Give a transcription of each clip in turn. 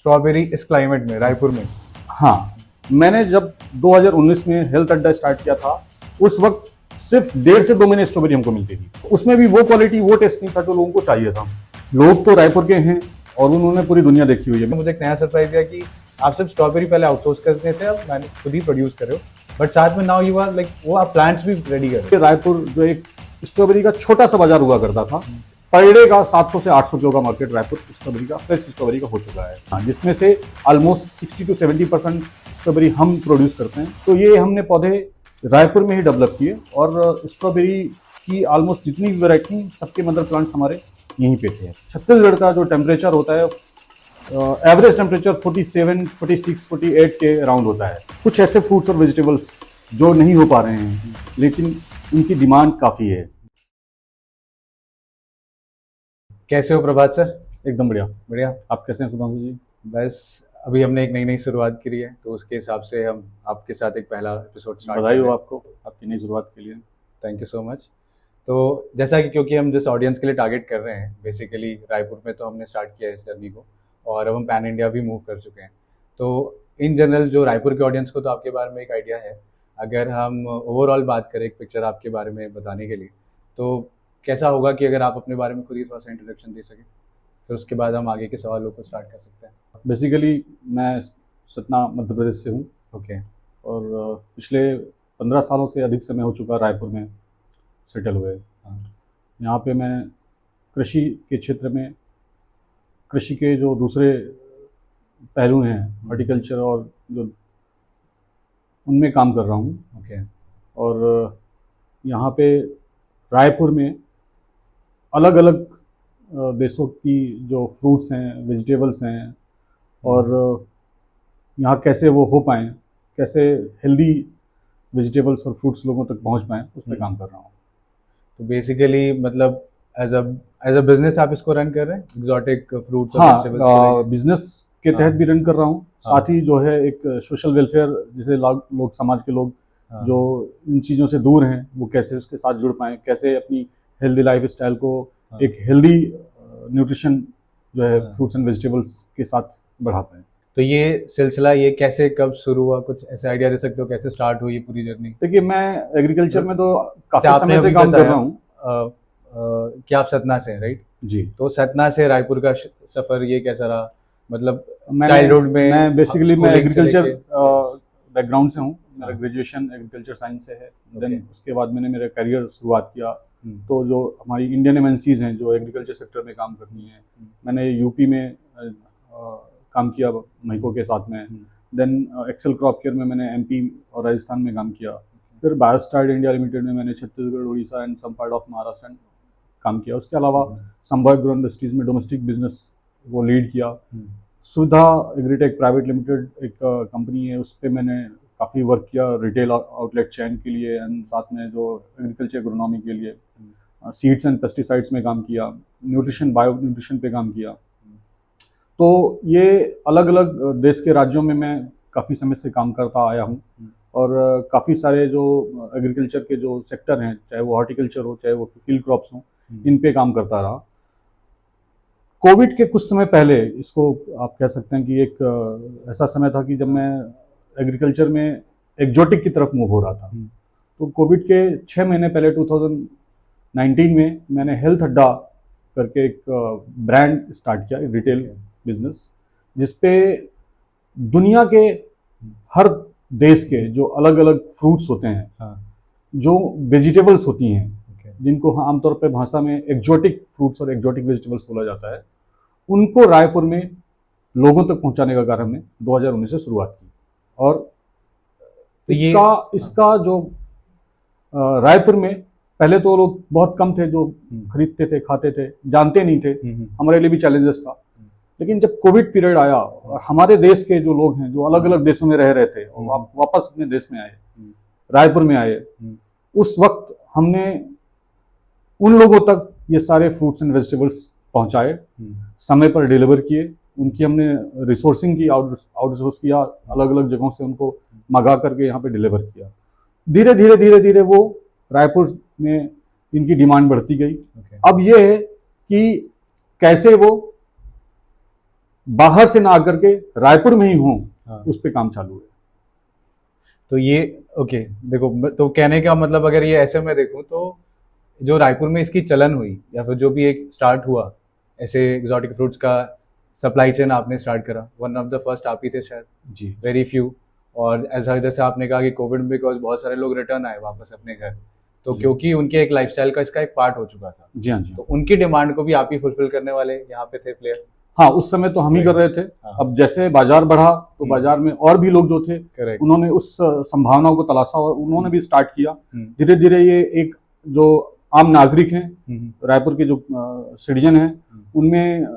Strawberry इस climate में रायपुर में? हाँ, मैंने जब 2019 में हेल्थ अड्डा स्टार्ट किया था, उस वक्त सिर्फ 1.5 से 2 महीने स्ट्रॉबेरी हमको मिलती थी। उसमें भी वो क्वालिटी, वो टेस्ट नहीं था जो लोगों को चाहिए था। लोग तो रायपुर के हैं और उन्होंने पूरी दुनिया देखी हुई है। मुझे एक नया सरप्राइज दिया कि आप सिर्फ स्ट्रॉबेरी पहले आउटसोर्स करते थे, अब मैंने खुद ही प्रोड्यूस कर रहे हो, बट साथ में नाउ यू आर लाइक वो आप प्लांट्स भी रेडी कर रहे हो। रायपुर जो एक स्ट्रॉबेरी का छोटा सा बाजार हुआ करता था, पर डे का 700 से 800 किलो का मार्केट रायपुर स्ट्रॉबेरी का, फ्रेश स्ट्रॉबेरी का हो चुका है। हाँ, जिसमें से ऑलमोस्ट 60 to 70% स्ट्रॉबेरी हम प्रोड्यूस करते हैं। तो ये हमने पौधे रायपुर में ही डेवलप किए और स्ट्रॉबेरी की ऑलमोस्ट जितनी भी वैरायटी, सबके मदर प्लांट्स हमारे यहीं पे थे। छत्तीसगढ़ का जो टेम्परेचर होता है, एवरेज टेम्परेचर 47, 46, 48 के अराउंड होता है। कुछ ऐसे फ्रूट्स और वेजिटेबल्स जो नहीं हो पा रहे हैं, लेकिन उनकी डिमांड काफ़ी है। कैसे हो प्रभात सर? एकदम बढ़िया। बढ़िया। आप कैसे हैं सुधांशु जी? बस अभी हमने एक नई शुरुआत करी है, तो उसके हिसाब से हम आपके साथ एक पहला एपिसोड स्टार्ट बधाई हो आपको आपकी नई शुरुआत के लिए। Thank you so much. तो जैसा कि क्योंकि हम जिस ऑडियंस के लिए टारगेट कर रहे हैं, बेसिकली रायपुर में तो हमने स्टार्ट किया है इस जर्नी को, और अब हम पैन इंडिया भी मूव कर चुके हैं। तो इन जनरल जो रायपुर के ऑडियंस को तो आपके बारे में एक आइडिया है, अगर हम ओवरऑल बात करें एक पिक्चर आपके बारे में बताने के लिए, तो कैसा होगा कि अगर आप अपने बारे में खुद ही थोड़ा सा इंट्रोडक्शन दे सकें, फिर उसके बाद हम आगे के सवालों को स्टार्ट कर सकते हैं। बेसिकली मैं सतना मध्य प्रदेश से हूँ। ओके। और पिछले 15 सालों से अधिक समय हो चुका रायपुर में सेटल हुए। यहाँ पे मैं कृषि के क्षेत्र में, कृषि के जो दूसरे पहलू हैं, हॉर्टिकल्चर और जो, उनमें काम कर रहा हूँ। ओके। और यहाँ पे रायपुर में अलग अलग देशों की जो फ्रूट्स हैं, वेजिटेबल्स हैं, और यहाँ कैसे वो हो पाएँ, कैसे हेल्दी वेजिटेबल्स और फ्रूट्स लोगों तक पहुँच पाएँ, उस पर काम कर रहा हूँ। तो बेसिकली मतलब एज अ बिजनेस आप इसको रन कर रहे हैं, एग्जॉटिक फ्रूट्स? हाँ, बिजनेस के तहत भी रन कर रहा हूँ। साथ ही जो है एक सोशल वेलफेयर, जिसे लोग समाज के लोग जो इन चीज़ों से दूर हैं, वो कैसे उसके साथ जुड़ पाएँ, कैसे अपनी हेल्दी लाइफ स्टाइल को एक हेल्दी न्यूट्रिशन जो है फ्रूट्स एंड वेजिटेबल्स के साथ बढ़ा पाएँ। तो ये सिलसिला ये कैसे कब शुरू हुआ, कुछ ऐसे आइडिया दे सकते हो कैसे स्टार्ट हुई ये पूरी जर्नी? देखिए, मैं एग्रीकल्चर में तो काफ़ी समय से काम कर रहा हूँ। क्या आप सतना से हैं, राइट? जी। तो सतना से रायपुर का सफ़र ये कैसा रहा? मतलब चाइल्डहुड में मैं बेसिकली मैं एग्रीकल्चर बैकग्राउंड से हूँ। मेरा ग्रेजुएशन एग्रीकल्चर साइंस से है। देन उसके बाद मैंने मेरा करियर शुरुआत किया। तो जो हमारी इंडियन एमएनसीज हैं जो एग्रीकल्चर सेक्टर में काम करती हैं, मैंने यूपी में काम किया महिको के साथ में। देन एक्सेल क्रॉप केयर में मैंने एमपी और राजस्थान में काम किया। फिर बायोस्टार्ड इंडिया लिमिटेड में मैंने Chhattisgarh, Orissa and some part of Maharashtra काम किया। उसके अलावा संभव एग्रो इंडस्ट्रीज में डोमेस्टिक बिजनेस वो लीड किया। सुधा एग्रीटेक प्राइवेट लिमिटेड एक कंपनी है, उस पर मैंने काफ़ी वर्क किया रिटेल आउटलेट चैन के लिए, एंड साथ में जो एग्रीकल्चर एग्रोनॉमी के लिए सीड्स एंड पेस्टिसाइड्स में काम किया, न्यूट्रिशन बायो न्यूट्रिशन पे काम किया। तो ये अलग अलग देश के राज्यों में मैं काफ़ी समय से काम करता आया हूँ। और काफ़ी सारे जो एग्रीकल्चर के जो सेक्टर हैं, चाहे वो हॉर्टिकल्चर हो, चाहे वो फील्ड क्रॉप्स हो, इन पे काम करता रहा। कोविड के कुछ समय पहले, इसको आप कह सकते हैं कि एक ऐसा समय था कि जब मैं एग्रीकल्चर में एक्जोटिक की तरफ मूव हो रहा था। तो कोविड के 6 महीने पहले 2019 में मैंने हेल्थ अड्डा करके एक ब्रांड स्टार्ट किया, रिटेल बिजनेस, जिसपे दुनिया के हर देश के जो अलग अलग फ्रूट्स होते हैं, जो वेजिटेबल्स होती हैं, जिनको आमतौर पे भाषा में एक्जोटिक फ्रूट्स और एक्जोटिक वेजिटेबल्स बोला जाता है, उनको रायपुर में लोगों तक पहुंचाने का कार्य हमने 2019 से शुरुआत की। और इसका जो रायपुर में पहले तो लोग बहुत कम थे जो खरीदते थे, खाते थे, जानते नहीं थे। हमारे लिए भी चैलेंजेस था। लेकिन जब कोविड पीरियड आया और हमारे देश के जो लोग हैं जो अलग अलग देशों में रह रहे थे और वापस अपने देश में आए, रायपुर में आए, उस वक्त हमने उन लोगों तक ये सारे फ्रूट्स एंड वेजिटेबल्स पहुंचाए, समय पर डिलीवर किए। उनकी हमने रिसोर्सिंग की, आउटसोर्स किया, अलग अलग जगहों से उनको मंगा करके यहाँ पे डिलीवर किया। धीरे धीरे वो रायपुर में इनकी डिमांड बढ़ती गई। अब ये है कि कैसे वो बाहर से ना आकर के रायपुर में ही हों, उस पे काम चालू है। तो ये ओके, देखो तो कहने का मतलब अगर ये ऐसे में देखूं तो जो रायपुर में इसकी चलन हुई या फिर जो भी एक स्टार्ट हुआ ऐसे एग्जॉटिक फ्रूट्स का सप्लाई चेन आपने स्टार्ट करा, वन ऑफ द फर्स्ट आप ही थे शायद, जी। Very few. और ऐसा जैसे आपने कहा कि कोविड में बिकॉज बहुत सारे लोग रिटर्न आए वापस अपने घर, तो क्योंकि उनके एक लाइफस्टाइल का इसका एक पार्ट हो चुका था। जी हाँ जी। तो उनकी डिमांड को भी आप ही फुलफिल करने वाले यहाँ पे थे प्लेयर। हाँ, उस समय तो हम ही कर रहे थे। अब जैसे बाजार बढ़ा तो बाजार में और भी लोग जो थे उन्होंने उस संभावनाओं को तलाशा और उन्होंने भी स्टार्ट किया। धीरे धीरे ये एक जो आम नागरिक हैं, रायपुर के जो सिटीजन हैं, उनमें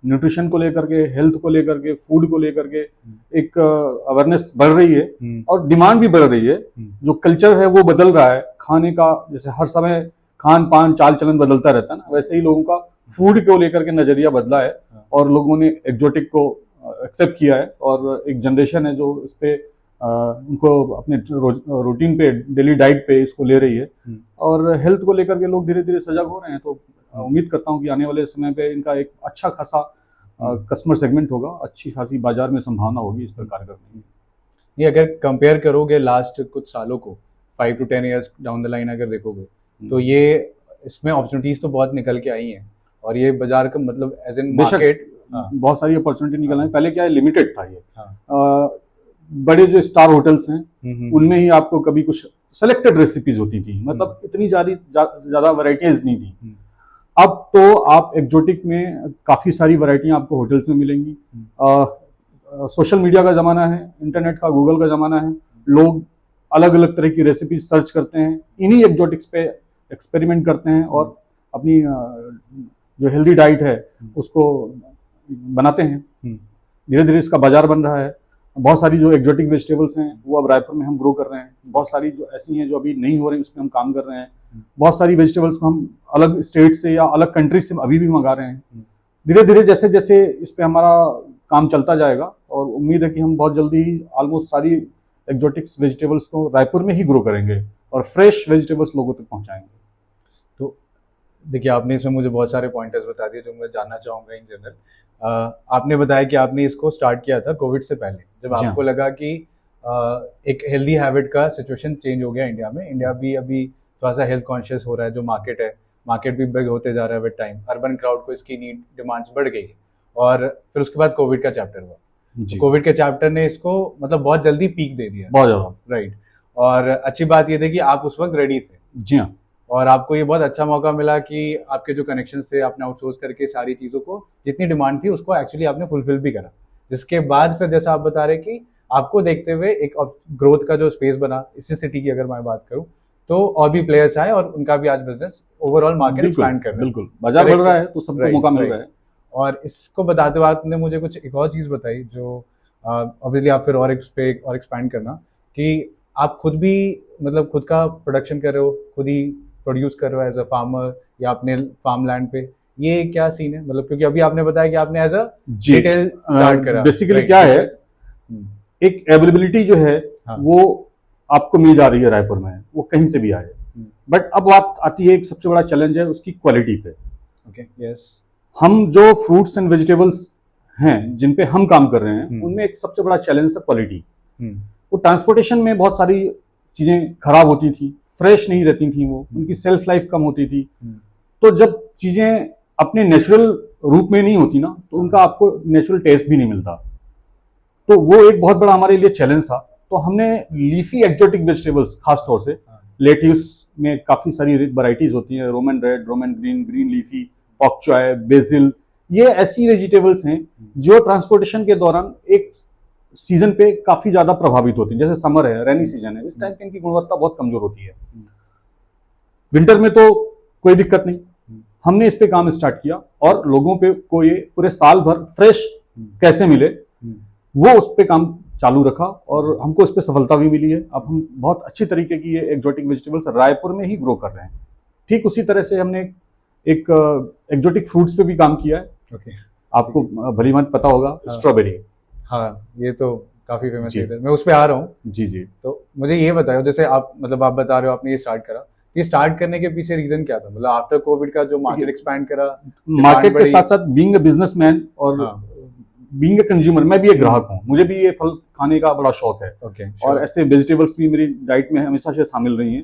न्यूट्रिशन को लेकर के, हेल्थ को लेकर के, फूड को लेकर के एक अवेयरनेस बढ़ रही है और डिमांड भी बढ़ रही है। जो कल्चर है वो बदल रहा है खाने का, जैसे हर समय खान पान चाल चलन बदलता रहता है ना, वैसे ही लोगों का फूड को लेकर के नजरिया बदला है और लोगों ने एक्जोटिक को एक्सेप्ट किया है और एक जनरेशन है जो इस पे उनको अपने रूटीन पे, डेली डाइट पे इसको ले रही है और हेल्थ को लेकर के लोग धीरे धीरे सजग हो रहे हैं। तो उम्मीद करता हूँ कि आने वाले समय पे इनका एक अच्छा खासा कस्टमर सेगमेंट होगा, अच्छी खासी बाजार में संभावना होगी इस पर कार्य करने की। ये अगर कंपेयर करोगे लास्ट कुछ सालों को, 5 to 10 years down the line अगर देखोगे तो ये इसमें अपॉर्चुनिटीज तो बहुत निकल के आई हैं और ये बाजार का मतलब एज इन मार्केट बहुत सारी अपॉर्चुनिटी निकल आई। पहले क्या है, लिमिटेड था ये। बड़े जो स्टार होटल्स हैं उनमें ही आपको कभी कुछ सेलेक्टेड रेसिपीज होती थी, मतलब इतनी ज्यादा वैरायटीज नहीं थी। अब तो आप एक्जोटिक में काफी सारी वैरायटियां आपको होटल्स में मिलेंगी। सोशल मीडिया का जमाना है, इंटरनेट का, गूगल का जमाना है, लोग अलग अलग तरह की रेसिपी सर्च करते हैं, इन्हीं एक्जोटिक्स पे एक्सपेरिमेंट करते हैं और अपनी जो हेल्दी डाइट है उसको बनाते हैं। धीरे धीरे इसका बाजार बन रहा है। बहुत सारी जो एक्जोटिक वेजिटेबल्स हैं वो अब रायपुर में हम ग्रो कर रहे हैं। बहुत सारी जो ऐसी हैं जो अभी नहीं हो रही उसमें हम काम कर रहे हैं। बहुत सारी वेजिटेबल्स को हम अलग स्टेट से या अलग कंट्री से अभी भी मंगा रहे हैं। धीरे धीरे जैसे जैसे इस पे हमारा काम चलता जाएगा और उम्मीद है कि हम बहुत जल्दी ही ऑलमोस्ट सारी एक्जोटिक्स वेजिटेबल्स को रायपुर में ही ग्रो करेंगे और फ्रेश वेजिटेबल्स लोगों तक पहुंचाएंगे। तो देखिए, आपने इसमें मुझे बहुत सारे पॉइंटर्स बता दिए जो मैं जानना चाहूँगा इन जनरल। आपने बताया कि आपने इसको स्टार्ट किया था कोविड से पहले, जब आपको लगा कि एक हेल्दी हैबिट का सिचुएशन चेंज हो गया इंडिया में। इंडिया भी अभी थोड़ा सा हेल्थ कॉन्शियस हो रहा है, जो मार्केट है, मार्केट भी बिग होते जा रहा है विद टाइम। अर्बन क्राउड को इसकी नीड डिमांड्स बढ़ गई और फिर उसके बाद कोविड का चैप्टर हुआ। कोविड के चैप्टर ने इसको मतलब बहुत जल्दी पीक दे दिया, बहुत ज्यादा, राइट। और अच्छी बात ये थी कि आप उस वक्त रेडी थे। जी हाँ। और आपको ये बहुत अच्छा मौका मिला कि आपके जो कनेक्शन थे आपने आउटसोर्स करके सारी चीज़ों को, जितनी डिमांड थी उसको एक्चुअली आपने फुलफिल भी करा। जिसके बाद फिर जैसा आप बता रहे कि आपको देखते हुए एक ग्रोथ का जो स्पेस बना इसी सिटी की, अगर मैं बात करूँ तो और भी प्लेयर्स आए और उनका भी आज बिजनेस ओवरऑल मार्केट एक्सपैंड कर रहा है। बिल्कुल, बाजार बढ़ रहा है तो सबको मौका मिल रहा है। और इसको बताते हुए आपने मुझे कुछ एक और चीज़ बताई जो ऑब्वियसली आप फिर और एक्सपैंड करना, कि आप खुद भी मतलब खुद का प्रोडक्शन कर रहे हो, खुद ही प्रोड्यूस कर रहे हो एज अ फार्मर या अपने फार्म लैंड पे। ये क्या सीन है, मतलब क्योंकि अभी आपने बताया कि आपने एज अ रिटेल स्टार्ट करा। बेसिकली क्या है, एक अवेलेबिलिटी जो है वो आपको मिल जा रही है रायपुर में, वो कहीं से भी आए। बट अब बात आती है, एक सबसे बड़ा चैलेंज है उसकी क्वालिटी पे। Okay, yes. हम जो फ्रूट्स एंड वेजिटेबल्स हैं जिन पे हम काम कर रहे हैं उनमें एक सबसे बड़ा चैलेंज था क्वालिटी। वो ट्रांसपोर्टेशन में बहुत सारी चीजें खराब होती थी, फ्रेश नहीं रहती थी, वो उनकी सेल्फ लाइफ कम होती थी। तो जब चीजें अपने नेचुरल रूप में नहीं होती ना, तो उनका आपको नेचुरल टेस्ट भी नहीं मिलता। तो वो एक बहुत बड़ा हमारे लिए चैलेंज था। तो हमने लीफी एक्जोटिक वेजिटेबल्स, खास तौर से लेट्यूस में काफी सारी वैरायटीज होती है, romaine red, romaine green, green leafy, pak choy, basil, ये ऐसी वेजिटेबल्स हैं जो ट्रांसपोर्टेशन के दौरान एक सीजन पे काफी ज्यादा प्रभावित होती है। जैसे समर है, रेनी सीजन है, इस टाइम पे इनकी गुणवत्ता बहुत कमजोर होती है। विंटर में तो कोई दिक्कत नहीं। हमने इस पे काम स्टार्ट किया और लोगों पे को ये पूरे साल भर फ्रेश कैसे मिले वो उस पे काम चालू रखा और हमको इस पे सफलता भी मिली है। अब हम बहुत अच्छी तरीके की ये एक्जोटिक वेजिटेबल्स रायपुर में ही ग्रो कर रहे हैं। ठीक उसी तरह से हमने एक एक्जोटिक फ्रूट्स पे भी काम किया है। ओके, आपको भली मत पता होगा, स्ट्रॉबेरी। हाँ, ये तो काफी फेमस है, मैं उस पे आ रहा हूँ। जी जी। तो मुझे ये बताओ, जैसे आप मतलब आप बता रहे हो आपने ये स्टार्ट करा, ये स्टार्ट करने के पीछे रीजन क्या था? मतलब आफ्टर कोविड का जो मार्केट एक्सपैंड करा, मार्केट के साथ साथ बीइंग अ बिजनेसमैन और बीइंग ए कंज्यूमर, मैं भी एक ग्राहक हूँ, मुझे भी ये फल खाने का बड़ा शौक है। और ऐसे वेजिटेबल्स भी मेरी डाइट में हमेशा से शामिल रही हैं।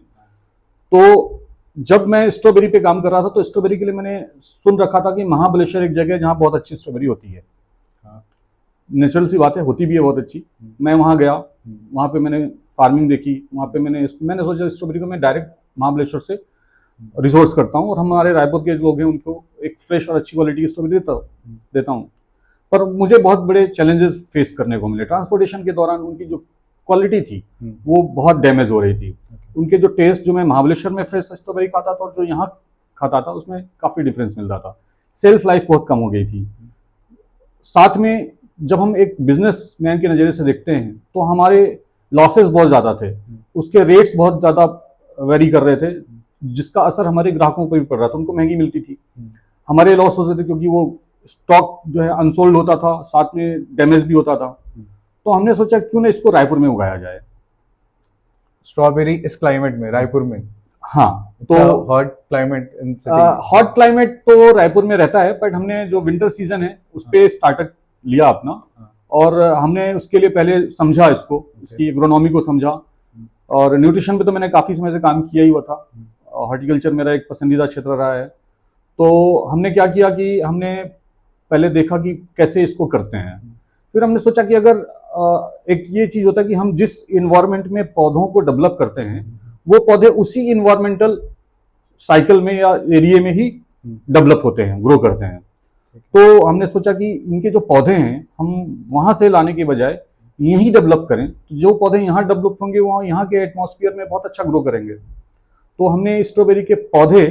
तो जब मैं स्ट्रॉबेरी पे काम कर रहा था तो स्ट्रॉबेरी के लिए मैंने सुन रखा था कि महाबलेश्वर एक जगह है जहाँ बहुत अच्छी स्ट्रॉबेरी होती है। नेचुरल सी बात है, होती भी है बहुत अच्छी। मैं वहाँ गया, वहाँ पे मैंने फार्मिंग देखी, वहाँ पे मैंने सोचा स्ट्रॉबेरी को मैं डायरेक्ट महाबलेश्वर से रिसोर्स करता हूँ और हमारे रायपुर के लोग हैं उनको एक फ्रेश और अच्छी क्वालिटी की स्ट्रॉबेरी देता हूँ। पर मुझे बहुत बड़े चैलेंजेस फेस करने को मिले। ट्रांसपोर्टेशन के दौरान उनकी जो क्वालिटी थी वो बहुत डैमेज हो रही थी। उनके जो टेस्ट, जो मैं महाबलेश्वर में फ्रेश स्ट्रॉबेरी खाता था और जो यहाँ खाता था, उसमें काफ़ी डिफरेंस मिलता था। सेल्फ लाइफ बहुत कम हो गई थी। साथ में जब हम एक बिजनेसमैन के नज़रिए से देखते हैं तो हमारे लॉसेस बहुत ज़्यादा थे, उसके रेट्स बहुत ज़्यादा वेरी कर रहे थे, जिसका असर हमारे ग्राहकों पर भी पड़ रहा था। उनको महंगी मिलती थी, हमारे लॉस होते थे क्योंकि वो स्टॉक जो है अनसोल्ड होता था, साथ में डैमेज भी होता था। तो हमने सोचा क्यों ना इसको रायपुर में उगाया जाए, स्ट्रॉबेरी इस क्लाइमेट में रायपुर में। हाँ, तो हॉट क्लाइमेट हॉट क्लाइमेट तो रायपुर में रहता है, बट हमने जो विंटर सीजन है उस पर स्टार्टअप लिया अपना, और हमने उसके लिए पहले समझा इसको, इसकी एग्रोनॉमी को समझा, और न्यूट्रिशन पे तो मैंने काफ़ी समय से काम किया ही हुआ था। हॉर्टिकल्चर मेरा एक पसंदीदा क्षेत्र रहा है। तो हमने क्या किया कि हमने पहले देखा कि कैसे इसको करते हैं, फिर हमने सोचा कि अगर एक ये चीज़ होता है कि हम जिस इन्वायरमेंट में पौधों को डेवलप करते हैं वो पौधे उसी इन्वायरमेंटल साइकिल में या एरिया में ही डेवलप होते हैं, ग्रो करते हैं। तो हमने सोचा कि इनके जो पौधे हैं हम वहाँ से लाने के बजाय यहीं डेवलप करें, तो जो पौधे यहाँ डेवलप होंगे वहाँ यहाँ के एटमॉस्फेयर में बहुत अच्छा ग्रो करेंगे। तो हमने स्ट्रॉबेरी के पौधे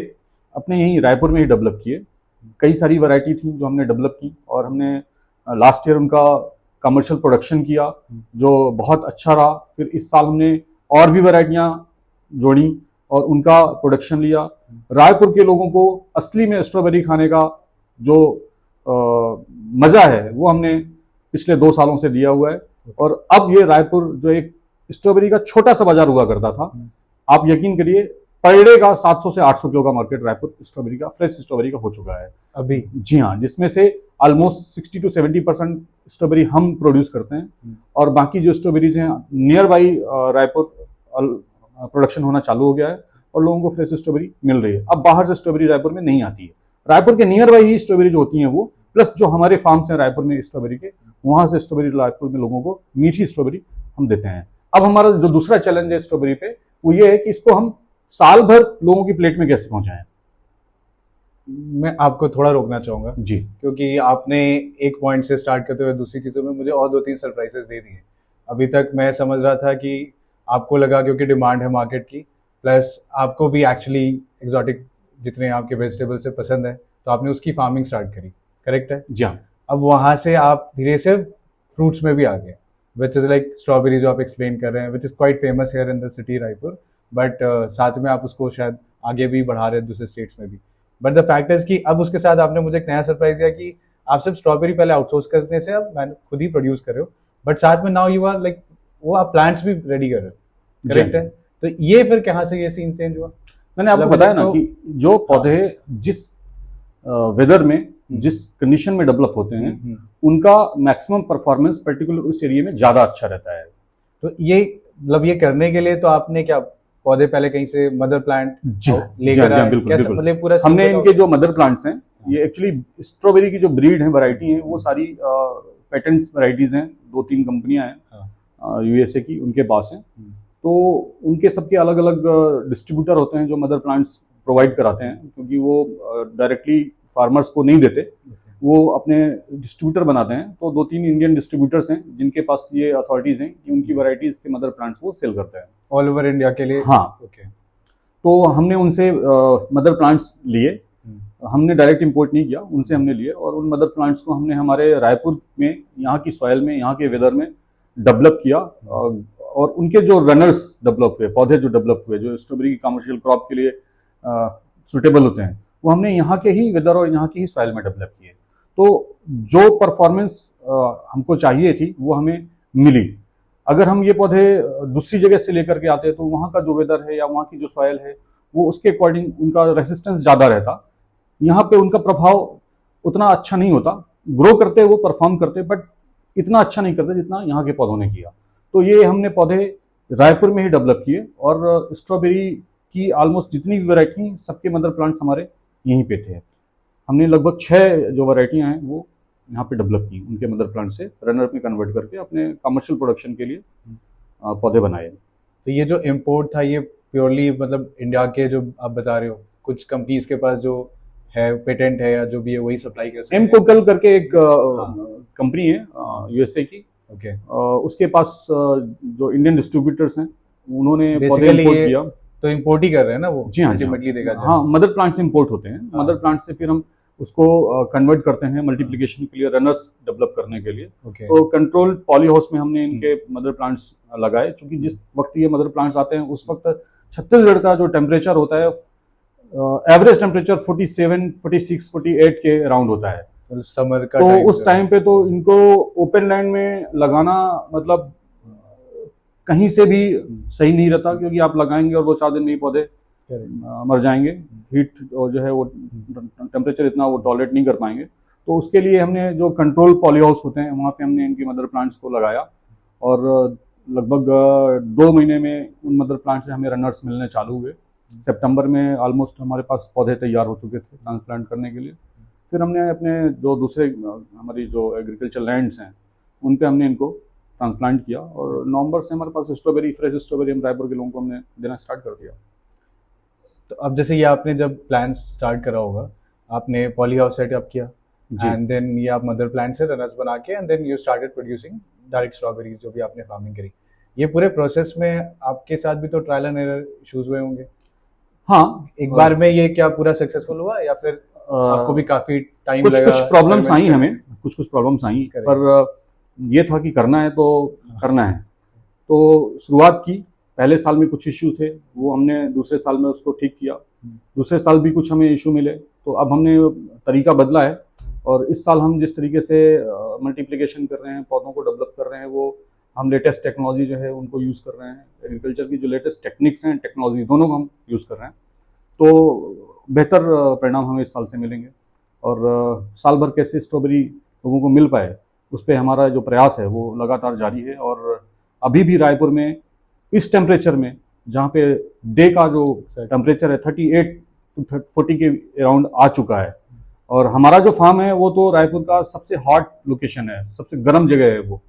अपने यहीं रायपुर में ही डेवलप किए। कई सारी वैरायटी थी जो हमने डेवलप की, और हमने लास्ट ईयर उनका कमर्शियल प्रोडक्शन किया जो बहुत अच्छा रहा। फिर इस साल हमने और भी वैरायटियाँ जोड़ी और उनका प्रोडक्शन लिया। रायपुर के लोगों को असली में स्ट्रॉबेरी खाने का जो मज़ा है वो हमने पिछले 2 सालों से दिया हुआ है। और अब ये रायपुर जो एक स्ट्रॉबेरी का छोटा सा बाजार हुआ करता था, आप यकीन करिए पर डे का 700 से 800 किलो का मार्केट रायपुर स्ट्रॉबेरी का, फ्रेश स्ट्रॉबेरी का हो चुका है अभी। जी हाँ, जिसमें से ऑलमोस्ट 60 to 70% स्ट्रॉबेरी हम प्रोड्यूस करते हैं, और बाकी जो स्ट्रॉबेरीज हैं नियर बाई रायपुर प्रोडक्शन होना चालू हो गया है और लोगों को फ्रेश स्ट्रॉबेरी मिल रही है। अब बाहर से स्ट्रॉबेरी रायपुर में नहीं आती है, रायपुर के नियर बाई ही स्ट्रॉबेरी जो होती हैं वो, प्लस जो हमारे फार्म्स हैं रायपुर में स्ट्रॉबेरी के, वहाँ से स्ट्रॉबेरी रायपुर में लोगों को मीठी स्ट्रॉबेरी हम देते हैं। अब हमारा जो दूसरा चैलेंज है स्ट्रॉबेरी पे वो ये है कि इसको हम साल भर लोगों की प्लेट में कैसे पहुंचाएं। मैं आपको थोड़ा रोकना चाहूंगा जी, क्योंकि आपने एक पॉइंट से स्टार्ट करते हुए दूसरी चीज़ों में मुझे और 2-3 सरप्राइजेस दे दी हैं। अभी तक मैं समझ रहा था कि आपको लगा क्योंकि डिमांड है मार्केट की, प्लस आपको भी एक्चुअली एग्जॉटिक जितने आपके वेजिटेबल से पसंद है तो आपने उसकी फार्मिंग स्टार्ट करी, करेक्ट है? जी हाँ। अब वहाँ से आप धीरे से फ्रूट्स में भी आ गए, विच इज़ लाइक स्ट्रॉबेरी जो आप एक्सप्लेन कर रहे हैं, which is quite famous here in the city Raipur, but साथ में आप उसको शायद आगे भी बढ़ा रहे हैं दूसरे स्टेट्स में भी। बट द फैक्ट इज कि अब उसके साथ आपने मुझे एक नया सरप्राइज दिया कि आप सिर्फ स्ट्रॉबेरी पहले आउटसोर्स करने से अब मैंने खुद ही प्रोड्यूस कर रहे हो, बट साथ में नाउ यू आर लाइक वो आप प्लांट्स भी रेडी कर रहे हो, करेक्ट है? तो ये फिर कहाँ से ये सीन चेंज हुआ? मैंने आपको बताया ना कि जो पौधे जिस वेदर में, जिस कंडीशन में डेवलप होते हैं उनका मैक्सिमम परफॉर्मेंस पर्टिकुलर उस एरिया में ज़्यादा अच्छा रहता है। तो ये मतलब ये करने के लिए तो आपने क्या पौधे पहले कहीं से मदर प्लांट लेकर आए? बिल्कुल। मतलब पूरा हमने इनके जो मदर प्लांट्स हैं, ये एक्चुअली स्ट्रॉबेरी की जो ब्रीड है, वैरायटी है, वो सारी पेटेंट्स वैरायटीज हैं। 2-3 कंपनियां हैं यूएसए की, उनके पास हैं। तो उनके सबके अलग अलग डिस्ट्रीब्यूटर होते हैं जो मदर प्लांट्स प्रोवाइड कराते हैं, क्योंकि वो डायरेक्टली फार्मर्स को नहीं देते, वो अपने डिस्ट्रीब्यूटर बनाते हैं। तो 2-3 इंडियन डिस्ट्रीब्यूटर्स हैं जिनके पास ये अथॉरिटीज़ हैं कि उनकी वैरायटीज़ के मदर प्लांट्स वो सेल करते हैं ऑल ओवर इंडिया के लिए। हाँ, ओके। तो हमने उनसे मदर प्लांट्स लिए, हमने डायरेक्ट इंपोर्ट नहीं किया, उनसे हमने लिए, और उन मदर प्लांट्स को हमने हमारे रायपुर में, यहाँ की सॉइल में, यहाँ के वेदर में डेवलप किया। और उनके जो रनर्स डेवलप हुए, पौधे जो डेवलप हुए, जो स्ट्रॉबेरी की कमर्शियल क्रॉप के लिए सुटेबल होते हैं, वो हमने यहाँ के ही वेदर और यहाँ की ही सॉइल में डेवलप किए। तो जो परफॉर्मेंस हमको चाहिए थी वो हमें मिली। अगर हम ये पौधे दूसरी जगह से लेकर के आते तो वहाँ का जो वेदर है या वहाँ की जो सॉइल है वो उसके अकॉर्डिंग उनका रेसिस्टेंस ज़्यादा रहता, यहाँ पे उनका प्रभाव उतना अच्छा नहीं होता। ग्रो करते, वो परफॉर्म करते, बट इतना अच्छा नहीं करते जितना यहाँ के पौधों ने किया। तो ये हमने पौधे रायपुर में ही डेवलप किए, और स्ट्रॉबेरी की ऑलमोस्ट जितनी भी वैरायटी सबके मदर प्लांट्स हमारे यहीं पे थे। हमने लगभग 6 जो वैरायटियाँ हैं वो यहाँ पे डेवलप की, उनके मदर प्लांट से रनर में कन्वर्ट करके अपने कमर्शियल प्रोडक्शन के लिए पौधे बनाए। तो ये जो इम्पोर्ट था ये प्योरली मतलब इंडिया के जो आप बता रहे हो कुछ कंपनीज के पास जो है पेटेंट है या जो भी है वही सप्लाई कर सकते हैं? एमकोकल करके एक कंपनी है यूएसए की, ओके। उसके पास जो इंडियन डिस्ट्रीब्यूटर्स हैं उन्होंने पौधे बेसिकली इंपोर्ट किया। तो इम्पोर्ट ही कर रहे हैं ना वो? जी हाँ, अल्टीमेटली देखा जाए हाँ, मदर प्लांट से इंपोर्ट होते हैं। मदर प्लांट से फिर हम उसको कन्वर्ट करते हैं मल्टीप्लिकेशन के लिए, रनर्स डेवलप करने के लिए। तो कंट्रोल पॉली हाउस में हमने इनके मदर प्लांट्स लगाए, क्योंकि जिस वक्त ये मदर प्लांट्स आते हैं उस वक्त छत्तीसगढ़ का जो टेम्परेचर होता है एवरेज टेम्परेचर 47, 46, 48 के अराउंड होता है समर का। तो उस टाइम पे तो इनको ओपन लैंड में लगाना मतलब कहीं से भी सही नहीं रहता, क्योंकि आप लगाएंगे और 2-4 दिन में ही पौधे मर जाएंगे। हीट जो है वो टेम्परेचर इतना वो टॉलरेट नहीं कर पाएंगे। तो उसके लिए हमने जो कंट्रोल पॉली हाउस होते हैं वहाँ पे हमने इनके मदर प्लांट्स को लगाया, और लगभग 2 महीने में उन मदर प्लांट से हमें रनर्स मिलने चालू हुए। सितंबर में ऑलमोस्ट हमारे पास पौधे तैयार हो चुके थे ट्रांसप्लांट करने के लिए। फिर हमने अपने जो दूसरे हमारी जो एग्रीकल्चर लैंड्स हैं उन पे हमने इनको ट्रांसप्लांट किया, और नवंबर से हमारे पास स्ट्रॉबेरी, फ्रेश स्ट्रॉबेरी हम रायपुर के लोगों को हमने देना स्टार्ट कर दिया। तो अब जैसे ये आपने जब प्लांट स्टार्ट करा होगा, आपने पॉली हाउस सेटअप किया एंड देन ये आप मदर प्लांट से रनर्स बना के and then you started producing direct strawberries जो भी आपने फार्मिंग करी। ये पूरे प्रोसेस में आपके साथ भी तो ट्रायल एंड एरर इश्यूज हुए होंगे? हाँ, एक बार में ये क्या पूरा सक्सेसफुल हुआ या फिर आपको भी काफी टाइम लगा? कुछ प्रॉब्लम्स आई हमें, कुछ प्रॉब्लम्स आई, पर ये था कि करना है तो करना है। तो शुरुआत की, पहले साल में कुछ इश्यू थे वो हमने दूसरे साल में उसको ठीक किया। दूसरे साल भी कुछ हमें इशू मिले, तो अब हमने तरीका बदला है, और इस साल हम जिस तरीके से मल्टीप्लिकेशन कर रहे हैं, पौधों को डेवलप कर रहे हैं, वो हम लेटेस्ट टेक्नोलॉजी जो है उनको यूज़ कर रहे हैं। एग्रीकल्चर की जो लेटेस्ट टेक्निक्स हैं, टेक्नोलॉजी, दोनों को हम यूज़ कर रहे हैं। तो बेहतर परिणाम हमें इस साल से मिलेंगे, और साल भर कैसे स्ट्रॉबेरी लोगों को मिल पाए उस पर हमारा जो प्रयास है वो लगातार जारी है। और अभी भी रायपुर में इस टेम्परेचर में, जहाँ पे डे का जो टेम्परेचर है 38 to 40 के अराउंड आ चुका है, और हमारा जो फार्म है वो तो रायपुर का सबसे हॉट लोकेशन है, सबसे गर्म जगह है वो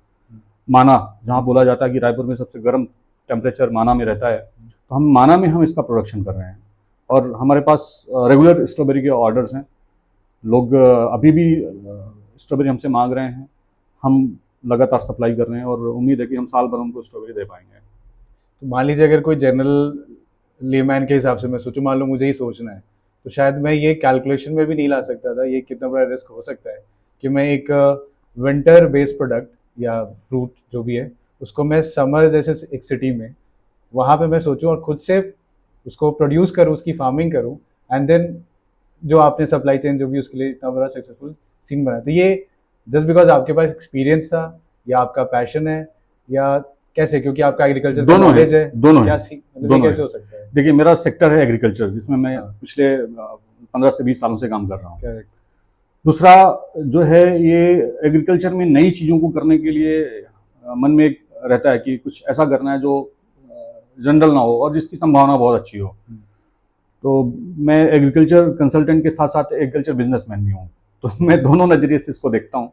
माना, जहाँ बोला जाता है कि रायपुर में सबसे गर्म टेम्परेचर माना में रहता है। तो हम माना में हम इसका प्रोडक्शन कर रहे हैं, और हमारे पास रेगुलर स्ट्रॉबेरी के ऑर्डर्स हैं। लोग अभी भी स्ट्रॉबेरी हमसे मांग रहे हैं, हम लगातार सप्लाई कर रहे हैं, और उम्मीद है कि हम साल भर उनको स्ट्रॉबेरी दे पाएंगे। तो मान लीजिए अगर कोई जनरल लेमैन के हिसाब से मैं सोचूं, मान लो मुझे ही सोचना है, तो शायद मैं ये कैलकुलेशन में भी नहीं ला सकता था ये कितना बड़ा रिस्क हो सकता है कि मैं एक विंटर बेस्ड प्रोडक्ट या फ्रूट जो भी है उसको मैं समर जैसे एक सिटी में वहाँ पे मैं सोचूं और खुद से उसको प्रोड्यूस करूँ, उसकी फार्मिंग करूँ, एंड देन जो आपने सप्लाई चेन जो भी उसके लिए इतना बड़ा सक्सेसफुल सीन बना। तो ये जस्ट बिकॉज आपके पास एक्सपीरियंस था या आपका पैशन है या कैसे, क्योंकि आपका एग्रीकल्चर दोनों नॉलेज है? दोनों क्या है, दोनों कैसे हो सकता है? देखिए, मेरा सेक्टर है एग्रीकल्चर, जिसमें मैं पिछले 15 से 20 सालों से काम कर रहा हूँ। दूसरा जो है, ये एग्रीकल्चर में नई चीज़ों को करने के लिए मन में एक रहता है कि कुछ ऐसा करना है जो जनरल ना हो और जिसकी संभावना बहुत अच्छी हो। तो मैं एग्रीकल्चर कंसल्टेंट के साथ साथ एग्रीकल्चर बिजनेसमैन भी हूँ, तो मैं दोनों नज़रिए से इसको देखता हूँ।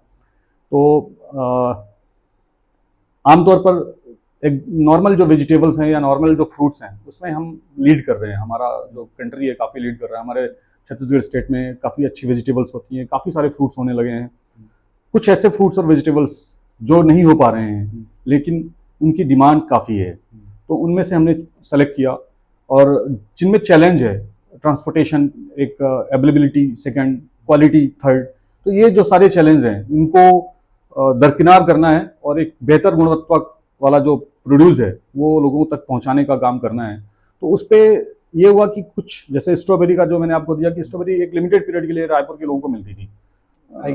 तो आमतौर पर एक नॉर्मल जो वेजिटेबल्स हैं या नॉर्मल जो फ्रूट्स हैं उसमें हम लीड कर रहे हैं। हमारा जो कंट्री है काफ़ी लीड कर रहा है। हमारे छत्तीसगढ़ स्टेट में काफ़ी अच्छी वेजिटेबल्स होती हैं, काफ़ी सारे फ्रूट्स होने लगे हैं। कुछ ऐसे फ्रूट्स और वेजिटेबल्स जो नहीं हो पा रहे हैं लेकिन उनकी डिमांड काफ़ी है, तो उनमें से हमने सेलेक्ट किया। और जिनमें चैलेंज है, ट्रांसपोर्टेशन एक, अवेलेबिलिटी सेकंड, क्वालिटी थर्ड, तो ये जो सारे चैलेंज हैं इनको दरकिनार करना है और एक बेहतर गुणवत्ता वाला जो प्रोड्यूस है वो लोगों तक पहुंचाने का काम करना है। तो उस पर ये हुआ कि कुछ जैसे स्ट्रॉबेरी का जो मैंने आपको दिया कि स्ट्रॉबेरी एक लिमिटेड पीरियड के लिए रायपुर के लोगों को मिलती थी,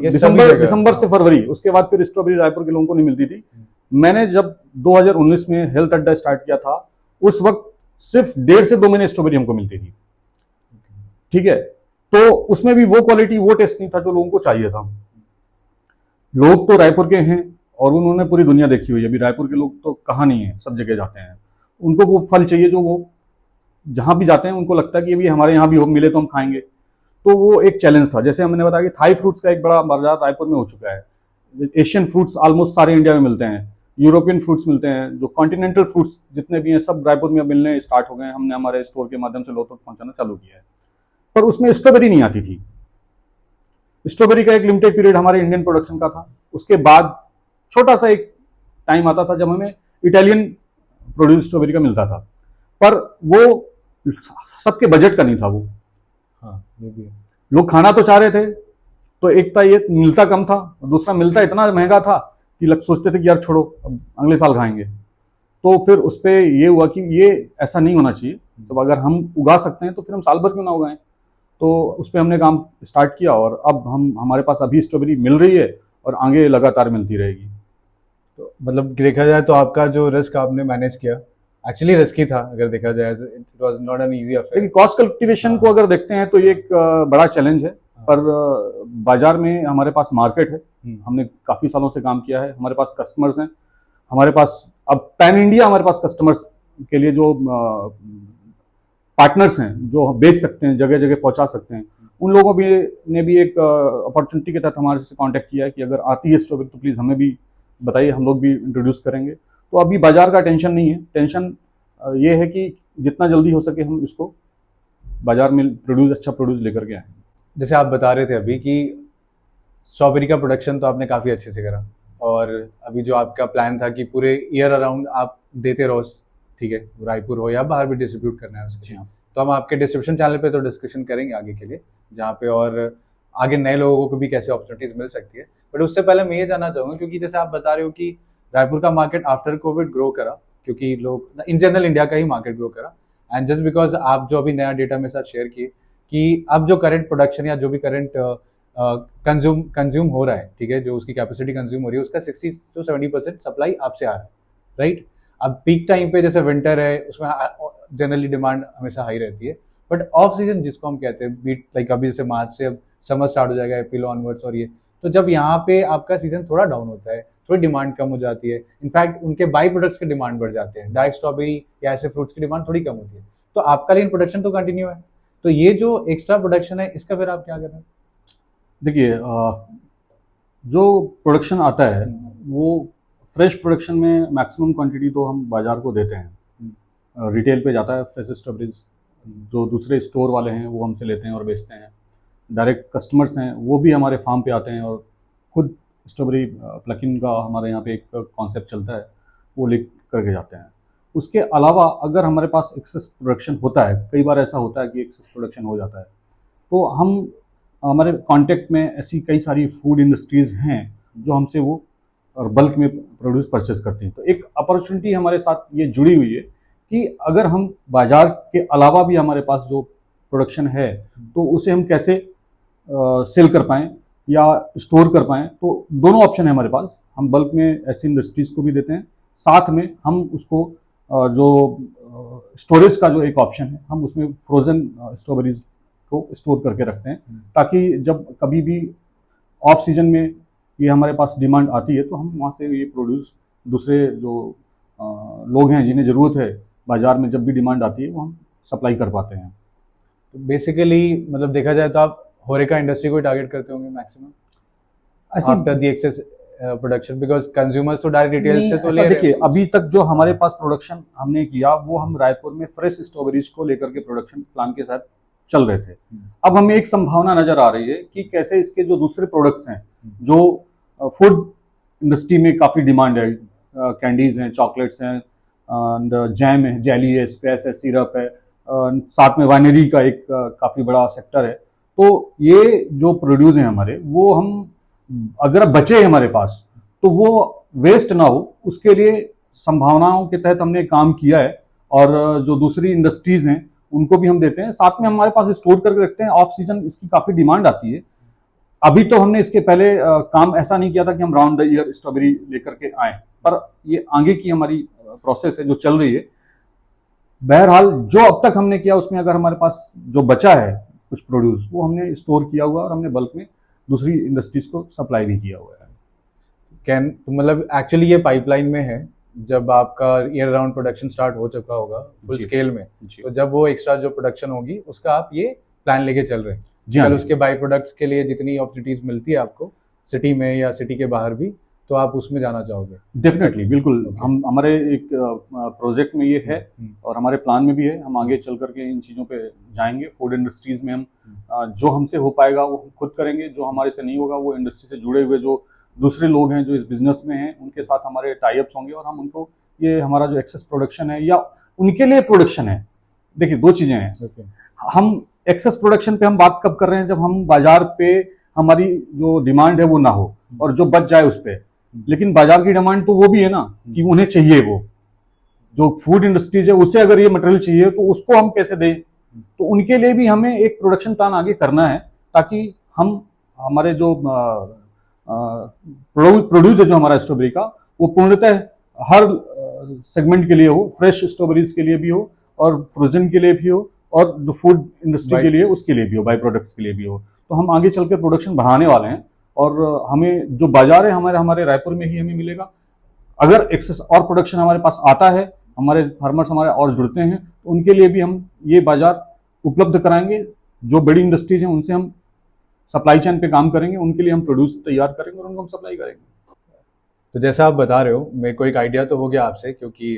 दिसंबर से फरवरी, उसके बाद फिर स्ट्रॉबेरी रायपुर के लोगों को नहीं मिलती थी। मैंने जब 2019 में हेल्थ अड्डा स्टार्ट किया था, उस वक्त सिर्फ 1.5 से 2 महीने स्ट्रॉबेरी हमको मिलती थी। ठीक है, तो उसमें भी वो क्वालिटी, वो टेस्ट नहीं था जो लोगों को चाहिए था। लोग तो रायपुर के हैं और उन्होंने पूरी दुनिया देखी हुई है। अभी रायपुर के लोग तो कहाँ नहीं है, सब जगह जाते हैं। उनको वो फल चाहिए जो वो जहाँ भी जाते हैं उनको लगता है कि अभी हमारे यहाँ भी हो, मिले तो हम खाएंगे। तो वो एक चैलेंज था। जैसे हमने बताया कि थाई फ्रूट्स का एक बड़ा बाजार रायपुर में हो चुका है। एशियन फ्रूट्स ऑलमोस्ट सारे इंडिया में मिलते हैं, यूरोपियन फ्रूट्स मिलते हैं, जो कॉन्टिनेंटल फ्रूट्स जितने भी हैं सब रायपुर में मिलने स्टार्ट हो गए हैं। हमने हमारे स्टोर के माध्यम से लोगों तक पहुंचाना चालू किया है। पर उसमें स्ट्रॉबेरी नहीं आती थी। स्ट्रॉबेरी का एक लिमिटेड पीरियड हमारे इंडियन प्रोडक्शन का था। उसके बाद छोटा सा एक टाइम आता था जब हमें इटालियन प्रोड्यूस स्ट्रॉबेरी का मिलता था, पर वो सबके बजट का नहीं था। वो हाँ, ये भी है। लोग खाना तो चाह रहे थे, तो एक था ये मिलता कम था, दूसरा मिलता इतना महंगा था कि लोग सोचते थे कि यार छोड़ो, अब अगले साल खाएंगे। तो फिर उस पर ये हुआ कि ये ऐसा नहीं होना चाहिए। तो अगर हम उगा सकते हैं तो फिर हम साल भर क्यों ना उगाएं। तो उस पर हमने काम स्टार्ट किया और अब हमारे पास अभी स्ट्रॉबेरी मिल रही है और आगे लगातार मिलती रहेगी। तो मतलब देखा जाए तो आपका जो रिस्क आपने मैनेज किया एक्चुअली रिस्की था, अगर देखा जाए it was not an easy affair. लेकिन कॉस्ट कल्टिवेशन को अगर देखते हैं तो ये एक बड़ा चैलेंज है, पर बाजार में हमारे पास मार्केट है। हमने काफ़ी सालों से काम किया है, हमारे पास कस्टमर्स हैं, हमारे पास अब पैन इंडिया हमारे पास कस्टमर्स के लिए जो पार्टनर्स हैं जो बेच सकते हैं, जगह जगह पहुंचा सकते हैं, उन लोगों ने भी एक अपॉर्चुनिटी के तहत हमारे से कांटेक्ट किया है कि अगर आती है स्ट्रॉबेरी तो प्लीज़ हमें भी बताइए, हम लोग भी इंट्रोड्यूस करेंगे। तो अभी बाजार का टेंशन नहीं है। टेंशन ये है कि जितना जल्दी हो सके हम इसको बाजार में अच्छा प्रोड्यूस लेकर के आए। जैसे आप बता रहे थे अभी कि स्ट्रॉबेरी का प्रोडक्शन तो आपने काफ़ी अच्छे से करा, और अभी जो आपका प्लान था कि पूरे ईयर अराउंड आप देते रहो, ठीक है, रायपुर हो या बाहर भी डिस्ट्रीब्यूट करना है उसके। तो हम आपके डिस्क्रिप्शन चैनल पे तो डिस्कशन करेंगे आगे के लिए, जहाँ पे और आगे नए लोगों को भी कैसे अपॉर्चुनिटीज़ मिल सकती है। बट उससे पहले मैं ये जानना चाहूँगा, क्योंकि जैसे आप बता रहे हो कि रायपुर का मार्केट आफ्टर कोविड ग्रो करा, क्योंकि लोग इन जनरल इंडिया का ही मार्केट ग्रो करा, एंड जस्ट बिकॉज आप जो अभी नया डेटा मेरे साथ शेयर किए कि अब जो करंट प्रोडक्शन या जो भी करंट कंज्यूम हो रहा है, ठीक है, जो उसकी कैपेसिटी कंज्यूम हो रही है, उसका 60 to 70% सप्लाई आपसे आ रहा है, राइट। अब पीक टाइम पे जैसे विंटर है, उसमें जनरली डिमांड हमेशा हाई रहती है, बट ऑफ सीजन जिसको हम कहते हैं, बीट लाइक अभी जैसे मार्च से अब समर स्टार्ट हो जाएगा, अप्रैल ऑनवर्ड्स, और ये तो जब यहाँ पे आपका सीजन थोड़ा डाउन होता है, थोड़ी डिमांड कम हो जाती है, इनफैक्ट उनके बाई प्रोडक्ट्स की डिमांड बढ़ जाते हैं, डायरेक्ट स्ट्रॉबेरी या ऐसे फ्रूट्स की डिमांड थोड़ी कम होती है। तो आपका लेकिन प्रोडक्शन तो कंटिन्यू है, तो ये जो एक्स्ट्रा प्रोडक्शन है इसका फिर आप क्या कर रहे हैं? देखिए, जो प्रोडक्शन आता है वो फ्रेश प्रोडक्शन में मैक्सिमम क्वांटिटी तो हम बाजार को देते हैं। रिटेल पे जाता है फ्रेश स्ट्रॉबेरीज, जो दूसरे स्टोर वाले हैं वो हमसे लेते हैं और बेचते हैं। डायरेक्ट कस्टमर्स हैं वो भी हमारे फार्म पे आते हैं और खुद स्ट्रॉबेरी प्लकिंग का हमारे यहाँ पे एक कॉन्सेप्ट चलता है, वो ले करके जाते हैं। उसके अलावा अगर हमारे पास एक्सेस प्रोडक्शन होता है, कई बार ऐसा होता है कि एक्सेस प्रोडक्शन हो जाता है, तो हम हमारे कांटेक्ट में ऐसी कई सारी फूड इंडस्ट्रीज़ हैं जो हमसे वो और बल्क में प्रोड्यूस परचेस करती हैं। तो एक अपॉर्चुनिटी हमारे साथ ये जुड़ी हुई है कि अगर हम बाज़ार के अलावा भी हमारे पास जो प्रोडक्शन है तो उसे हम कैसे सेल कर पाएँ या स्टोर कर पाएँ। तो दोनों ऑप्शन है हमारे पास। हम बल्क में ऐसी इंडस्ट्रीज़ को भी देते हैं, साथ में हम उसको जो स्टोरेज का जो एक ऑप्शन है, हम उसमें फ्रोज़न स्ट्रॉबेरीज को स्टोर करके रखते हैं, ताकि जब कभी भी ऑफ सीजन में ये हमारे पास डिमांड आती है तो हम वहाँ से ये प्रोड्यूस दूसरे जो लोग हैं जिन्हें ज़रूरत है बाज़ार में, जब भी डिमांड आती है वो हम सप्लाई कर पाते हैं। तो बेसिकली मतलब देखा जाए तो आप होरेका इंडस्ट्री को टारगेट करते होंगे maximum after the excess production, because consumers तो डायरेक्ट रिटेल से तो ले रहे हैं। देखिए, अभी तक जो हमारे पास प्रोडक्शन हमने किया वो हम रायपुर में फ्रेश स्ट्रॉबेरीज को लेकर के प्रोडक्शन प्लान के साथ चल रहे थे। अब हमें एक संभावना नजर आ रही है कि कैसे इसके जो दूसरे प्रोडक्ट्स हैं, जो फूड इंडस्ट्री में काफ़ी डिमांड है, कैंडीज हैं, चॉकलेट्स हैं, जैम है, जेली है, स्क्वैश है, सिरप है, साथ में वाइनरी का एक काफ़ी बड़ा सेक्टर है। तो ये जो प्रोड्यूस हैं हमारे, वो हम अगर बचे हमारे पास तो वो वेस्ट ना हो, उसके लिए संभावनाओं के तहत हमने काम किया है। और जो दूसरी इंडस्ट्रीज़ हैं उनको भी हम देते हैं, साथ में हमारे पास स्टोर करके रखते हैं। ऑफ सीजन इसकी काफ़ी डिमांड आती है। अभी तो हमने इसके पहले काम ऐसा नहीं किया था कि हम राउंड द ईयर स्ट्रॉबेरी लेकर के आए, पर ये आगे की हमारी प्रोसेस है जो चल रही है। बहरहाल जो अब तक हमने किया उसमें अगर हमारे पास जो बचा है कुछ प्रोड्यूस, वो हमने स्टोर किया हुआ और हमने बल्क में दूसरी इंडस्ट्रीज को सप्लाई भी किया हुआ है। कैन मतलब एक्चुअली ये पाइपलाइन में है, जब आपका ईयर राउंड प्रोडक्शन स्टार्ट हो चुका होगा फुल स्केल में, तो जब वो एक्स्ट्रा जो प्रोडक्शन होगी उसका आप ये प्लान लेके चल रहे हैं। कल उसके बाई प्रोडक्ट्स के लिए जितनी अपॉर्चुनिटीज मिलती है आपको सिटी में या सिटी के बाहर भी, तो आप उसमें जाना चाहोगे? डेफिनेटली, बिल्कुल। हम हमारे एक प्रोजेक्ट में ये है और हमारे प्लान में भी है, हम आगे चल करके इन चीज़ों पे जाएंगे। फूड इंडस्ट्रीज में हम जो हमसे हो पाएगा वो हम खुद करेंगे, जो हमारे से नहीं होगा वो इंडस्ट्री से जुड़े हुए जो दूसरे लोग हैं जो इस बिजनेस में हैं उनके साथ हमारे टाइप्स होंगे और हम उनको ये हमारा जो एक्सेस प्रोडक्शन है या उनके लिए प्रोडक्शन है। देखिए, दो चीज़ें हैं। हम एक्सेस प्रोडक्शन पे हम बात कब कर रहे हैं? जब हम बाजार पे हमारी जो डिमांड है वो ना हो और जो बच जाए उस पर। लेकिन बाजार की डिमांड तो वो भी है ना कि उन्हें चाहिए, वो जो फूड इंडस्ट्रीज है उसे अगर ये मटेरियल चाहिए तो उसको हम कैसे दें। तो उनके लिए भी हमें एक प्रोडक्शन प्लान आगे करना है ताकि हम हमारे जो प्रोड्यूस है जो हमारा स्ट्रॉबेरी का वो पूर्णतः हर सेगमेंट के लिए हो, फ्रेश स्ट्रॉबेरीज के लिए भी हो और फ्रोजन के लिए भी हो और जो फूड इंडस्ट्री के लिए उसके लिए भी हो, बाई प्रोडक्ट्स के लिए भी हो। तो हम आगे चलकर प्रोडक्शन बढ़ाने वाले हैं और हमें जो बाजार है हमारे रायपुर में ही हमें मिलेगा। अगर एक्सेस और प्रोडक्शन हमारे पास आता है, हमारे फार्मर्स हमारे और जुड़ते हैं, तो उनके लिए भी हम ये बाजार उपलब्ध कराएंगे। जो बड़ी इंडस्ट्रीज हैं उनसे हम सप्लाई चेन पे काम करेंगे, उनके लिए हम प्रोड्यूस तैयार करेंगे और उनको हम सप्लाई करेंगे। तो जैसा आप बता रहे हो, मेरे को एक आइडिया तो हो गया आपसे, क्योंकि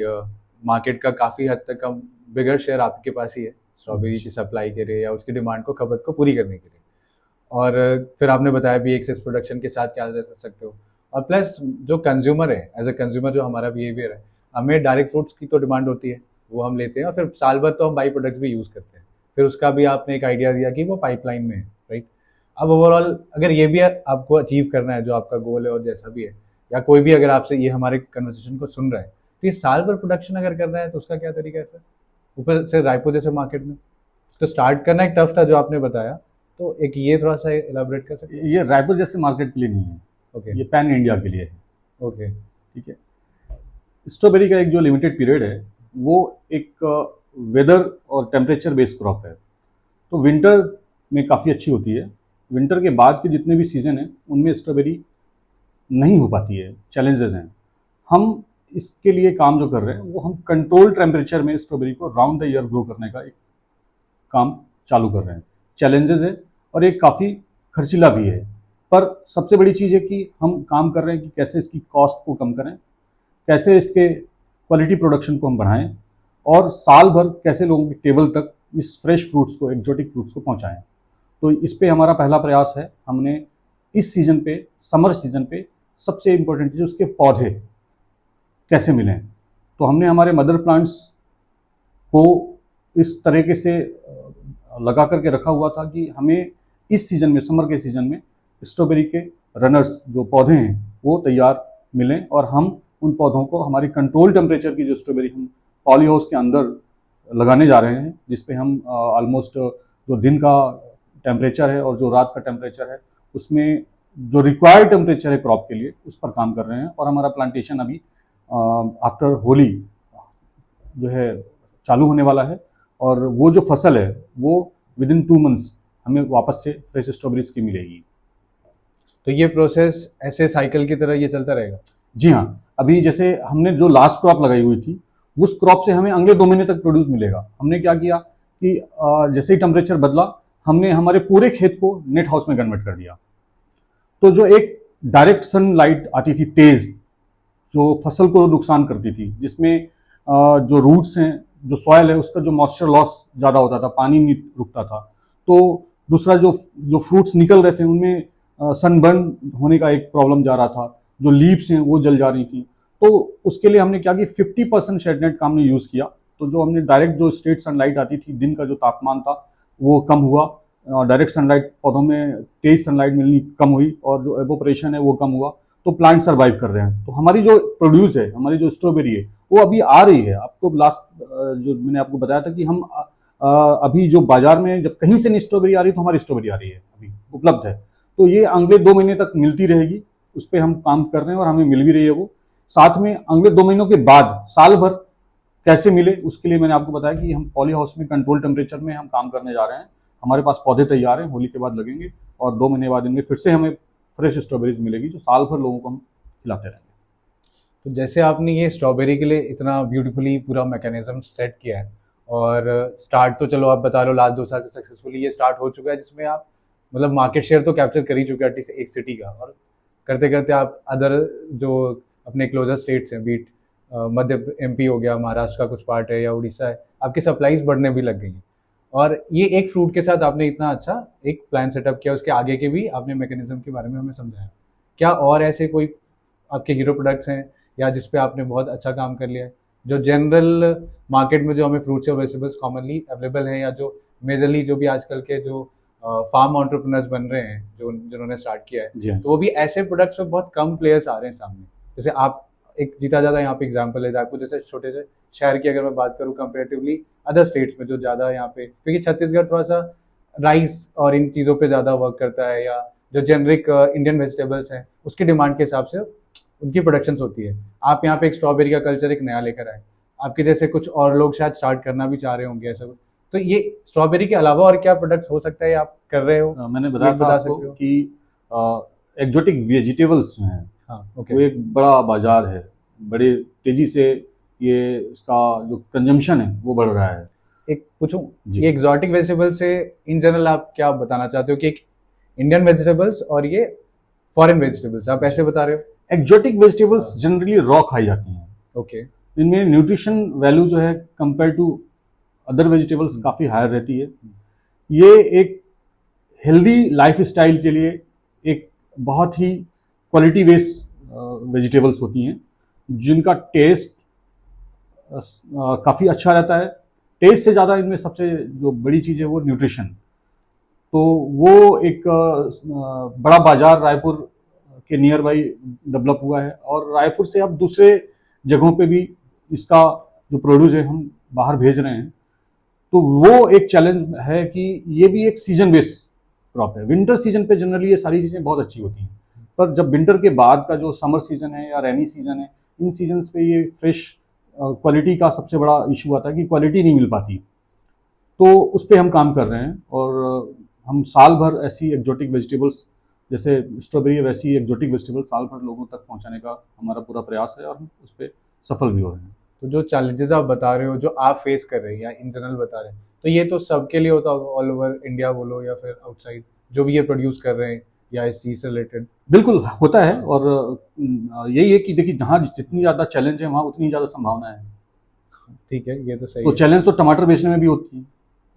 मार्केट का काफ़ी हद तक हम बिगर शेयर आपके पास ही है स्ट्रॉबेरी की सप्लाई के लिए या उसकी डिमांड को खपत को पूरी करने के लिए। और फिर आपने बताया भी एक्सेस प्रोडक्शन के साथ क्या कर सकते हो, और प्लस जो कंज्यूमर है, एज अ कंज्यूमर जो हमारा बिहेवियर है, हमें डायरेक्ट फ्रूट्स की तो डिमांड होती है, वो हम लेते हैं और फिर साल भर तो हम बाई प्रोडक्ट्स भी यूज़ करते हैं। फिर उसका भी आपने एक आइडिया दिया कि वो पाइपलाइन में है, राइट। अब ओवरऑल अगर ये भी आपको अचीव करना है जो आपका गोल है और जैसा भी है, या कोई भी अगर आपसे ये हमारे कन्वर्सेशन को सुन रहा है, तो ये साल भर प्रोडक्शन अगर करना है तो उसका क्या तरीका है सर? ऊपर से रायपुर जैसे मार्केट में तो स्टार्ट करना एक टफ था जो आपने बताया, तो एक ये थोड़ा सा एलाबोरेट कर सकते हैं? ये रायपुर जैसे मार्केट के लिए नहीं है, ओके। ये पैन इंडिया के लिए है। ओके, ठीक है। स्ट्रॉबेरी का एक जो लिमिटेड पीरियड है वो एक वेदर और टेम्परेचर बेस्ड क्रॉप है, तो विंटर में काफ़ी अच्छी होती है। विंटर के बाद के जितने भी सीज़न हैं उनमें स्ट्रॉबेरी नहीं हो पाती है, चैलेंजेस हैं। हम इसके लिए काम जो कर रहे हैं वो हम कंट्रोल टेम्परेचर में स्ट्रॉबेरी को राउंड द ईयर ग्रो करने का एक काम चालू कर रहे हैं। चैलेंजेस है और ये काफ़ी खर्चीला भी है, पर सबसे बड़ी चीज़ है कि हम काम कर रहे हैं कि कैसे इसकी कॉस्ट को कम करें, कैसे इसके क्वालिटी प्रोडक्शन को हम बढ़ाएं और साल भर कैसे लोगों की टेबल तक इस फ्रेश फ्रूट्स को, एक्जोटिक फ्रूट्स को पहुंचाएं। तो इस पे हमारा पहला प्रयास है। हमने इस सीज़न पे, समर सीज़न पे, सबसे इम्पोर्टेंट चीज़ उसके पौधे कैसे मिलें। तो हमने हमारे मदर प्लांट्स को इस तरीके से लगा करके रखा हुआ था कि हमें इस सीज़न में, समर के सीज़न में स्ट्रॉबेरी के रनर्स जो पौधे हैं वो तैयार मिलें और हम उन पौधों को हमारी कंट्रोल टेम्परेचर की जो स्ट्रॉबेरी हम पॉली हाउस के अंदर लगाने जा रहे हैं, जिसपे हम ऑलमोस्ट जो दिन का टेम्परेचर है और जो रात का टेम्परेचर है उसमें जो रिक्वायर्ड टेम्परेचर है क्रॉप के लिए उस पर काम कर रहे हैं। और हमारा प्लांटेशन अभी आफ्टर होली जो है चालू होने वाला है और वो जो फसल है वो विदिन 2 मंथ्स हमें वापस से फ्रेश स्ट्रॉबेरीज की मिलेगी। तो ये प्रोसेस ऐसे साइकिल की तरह ये चलता रहेगा? जी हाँ। अभी जैसे हमने जो लास्ट क्रॉप लगाई हुई थी उस क्रॉप से हमें अगले 2 महीने तक प्रोड्यूस मिलेगा। हमने क्या किया कि जैसे ही टेम्परेचर बदला हमने हमारे पूरे खेत को नेट हाउस में कन्वर्ट कर दिया। तो जो एक डायरेक्ट सनलाइट आती थी तेज, जो फसल को नुकसान करती थी, जिसमें जो रूट्स हैं, जो सॉयल है उसका जो मॉइस्चर लॉस ज़्यादा होता था, पानी नहीं रुकता था। तो दूसरा जो फ्रूट्स निकल रहे थे उनमें सनबर्न होने का एक प्रॉब्लम जा रहा था, जो लीव्स हैं वो जल जा रही थी। तो उसके लिए हमने क्या कि 50% शेडनेट का हमने यूज़ किया। तो जो हमने डायरेक्ट जो स्ट्रेट सनलाइट आती थी, दिन का जो तापमान था वो कम हुआ, डायरेक्ट सनलाइट पौधों में तेज सनलाइट मिलनी कम हुई और जो एवोपरेशन है वो कम हुआ, तो प्लांट सर्वाइव कर रहे हैं। तो हमारी जो प्रोड्यूस है, हमारी जो स्ट्रॉबेरी है वो अभी आ रही है। आपको लास्ट जो मैंने आपको बताया था कि हम अभी जो बाजार में जब कहीं से नहीं स्ट्रॉबेरी आ रही तो हमारी स्ट्रॉबेरी आ रही है, अभी उपलब्ध है। तो ये अगले 2 महीने तक मिलती रहेगी, उस पर हम काम कर रहे हैं और हमें मिल भी रही है वो। साथ में अगले 2 महीनों के बाद साल भर कैसे मिले उसके लिए मैंने आपको बताया कि हम पॉली हाउस में कंट्रोल टेम्परेचर में हम काम करने जा रहे हैं। हमारे पास पौधे तैयार हैं, होली के बाद लगेंगे और 2 महीने बाद इनमें फिर से हमें फ्रेश स्ट्रॉबेरीज मिलेगी जो साल भर लोगों को हम खिलाते रहेंगे। तो जैसे आपने ये स्ट्रॉबेरी के लिए इतना ब्यूटीफुली पूरा मैकेनिज्म सेट किया है, और स्टार्ट तो चलो आप बता लो लास्ट 2 साल से सक्सेसफुली ये स्टार्ट हो चुका है, जिसमें आप मतलब मार्केट शेयर तो कैप्चर कर ही चुके हैं एटलीस्ट एक सिटी का, और करते करते आप अदर जो अपने क्लोजर स्टेट्स हैं, बीट मध्य एमपी हो गया, महाराष्ट्र का कुछ पार्ट है या उड़ीसा है, आपकी सप्लाईज बढ़ने भी लग गई हैं। और ये एक फ्रूट के साथ आपने इतना अच्छा एक प्लान सेटअप किया, उसके आगे के भी आपने मैकेनिज्म के बारे में हमें समझाया। क्या और ऐसे कोई आपके हीरो प्रोडक्ट्स हैं या जिस पे आपने बहुत अच्छा काम कर लिया है, जो जनरल मार्केट में जो हमें फ्रूट्स और वेजिटेबल्स कॉमनली अवेलेबल हैं, या जो मेजरली जो भी आजकल के जो फार्म एंटरप्रेन्योर्स बन रहे हैं, जो जिन्होंने स्टार्ट किया है, तो वो भी ऐसे प्रोडक्ट्स पे बहुत कम प्लेयर्स आ रहे हैं सामने। जैसे आप एक जीता जाता यहाँ पे एग्जाम्पल है, आपको जैसे छोटे से शहर की अगर मैं बात करूँ कंपेरेटिवली अदर स्टेट्स में जो ज़्यादा यहाँ पे, क्योंकि छत्तीसगढ़ थोड़ा सा राइस और इन चीज़ों पे ज़्यादा वर्क करता है, या जो जेनरिक इंडियन वेजिटेबल्स हैं उसकी डिमांड के हिसाब से उनकी प्रोडक्शंस होती है। आप यहाँ पे एक स्ट्रॉबेरी का कल्चर एक नया लेकर आए, आपके जैसे कुछ और लोग शायद स्टार्ट करना भी चाह रहे होंगे ऐसा कुछ। तो ये स्ट्रॉबेरी के अलावा और क्या प्रोडक्ट्स हो सकता है आप कर रहे हो? मैंने बताया था आपको कि एक्जोटिक वेजिटेबल्स जो हैं, हाँ, वो एक बड़ा बाजार है, बड़े तेजी से ये इसका जो कंजम्पशन है वो बढ़ रहा है। एक पूछूं, ये एक्सोटिक वेजिटेबल से इन जनरल आप क्या बताना चाहते हो कि एक इंडियन वेजिटेबल्स और ये फॉरेन वेजिटेबल्स, आप ऐसे बता रहे हो? एक्जोटिक वेजिटेबल्स जनरली रॉ खाई जाती हैं। ओके। इनमें न्यूट्रिशन वैल्यू जो है कंपेयर टू अदर वेजिटेबल्स काफ़ी हायर रहती है। ये एक हेल्दी लाइफ स्टाइल के लिए एक बहुत ही क्वालिटी बेस्ड वेजिटेबल्स होती हैं, जिनका टेस्ट काफ़ी अच्छा रहता है। टेस्ट से ज़्यादा इनमें सबसे जो बड़ी चीज़ है वो न्यूट्रिशन। तो वो एक बड़ा बाज़ार रायपुर के नियर बाई डेवलप हुआ है, और रायपुर से अब दूसरे जगहों पे भी इसका जो प्रोड्यूस है हम बाहर भेज रहे हैं। तो वो एक चैलेंज है कि ये भी एक सीजन बेस्ड क्रॉप है। विंटर सीजन पे जनरली ये सारी चीज़ें बहुत अच्छी होती हैं, पर जब विंटर के बाद का जो समर सीजन है या रेनी सीजन है, इन सीजन्स पे ये फ्रेश क्वालिटी का सबसे बड़ा इशू आता है कि क्वालिटी नहीं मिल पाती। तो उस पर हम काम कर रहे हैं, और हम साल भर ऐसी एक्जोटिक वेजिटेबल्स जैसे स्ट्रॉबेरी वैसी एक्जोटिक वेजिटेबल साल भर लोगों तक पहुंचाने का हमारा पूरा प्रयास है, और हम उस पर सफल भी हो रहे हैं। तो जो चैलेंजेस आप बता रहे हो, जो आप फेस कर रहे हैं या इन जनरल बता रहे हैं, तो ये तो सबके लिए होता होगा, ऑल ओवर इंडिया बोलो या फिर आउटसाइड जो भी ये प्रोड्यूस कर रहे हैं या इस चीज़ से रिलेटेड? बिल्कुल होता है, और यही है कि देखिए जहाँ जितनी ज़्यादा चैलेंज है वहाँ उतनी ज़्यादा संभावना है। ठीक है, ये तो सही तो है। चैलेंज तो टमाटर बेचने में भी होती है।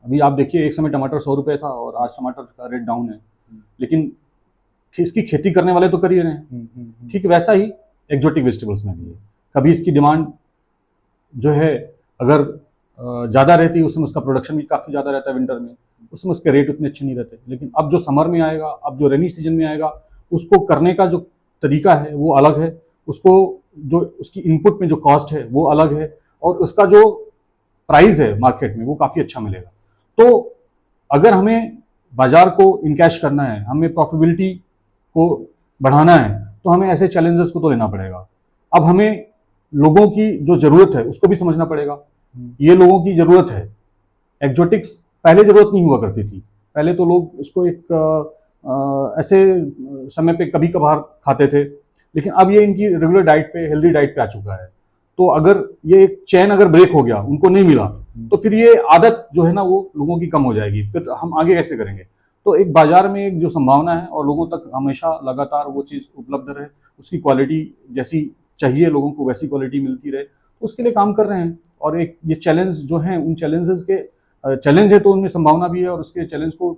अभी आप देखिए, एक समय टमाटर 100 रुपये था और आज टमाटर का रेट डाउन है, लेकिन इसकी खेती करने वाले तो कर ही रहे हैं। ठीक वैसा ही एक्जोटिक वेजिटेबल्स में भी है। कभी इसकी डिमांड जो है अगर ज़्यादा रहती है, उस समय उसका प्रोडक्शन भी काफ़ी ज़्यादा रहता है विंटर में, उस समय उसके रेट उतने अच्छे नहीं रहते। लेकिन अब जो समर में आएगा, अब जो रेनी सीजन में आएगा, उसको करने का जो तरीका है वो अलग है, उसको जो उसकी इनपुट में जो कॉस्ट है वो अलग है, और उसका जो प्राइस है मार्केट में वो काफ़ी अच्छा मिलेगा। तो अगर हमें बाजार को इनकैश करना है, हमें प्रॉफिटेबिलिटी को बढ़ाना है, तो हमें ऐसे चैलेंजेस को तो लेना पड़ेगा। अब हमें लोगों की जो ज़रूरत है उसको भी समझना पड़ेगा। ये लोगों की ज़रूरत है। एक्जोटिक्स पहले ज़रूरत नहीं हुआ करती थी। पहले तो लोग इसको एक ऐसे समय पे कभी कभार खाते थे, लेकिन अब ये इनकी रेगुलर डाइट पे, हेल्दी डाइट पे आ चुका है। तो अगर ये एक चैन अगर ब्रेक हो गया, उनको नहीं मिला, तो फिर ये आदत जो है ना वो लोगों की कम हो जाएगी। फिर हम आगे कैसे करेंगे? तो एक बाजार में एक जो संभावना है और लोगों तक हमेशा लगातार वो चीज़ उपलब्ध रहे, उसकी क्वालिटी जैसी चाहिए लोगों को वैसी क्वालिटी मिलती रहे, तो उसके लिए काम कर रहे हैं। और एक ये चैलेंज जो हैं, उन चैलेंजेस के चैलेंज है तो उनमें संभावना भी है, और उसके चैलेंज को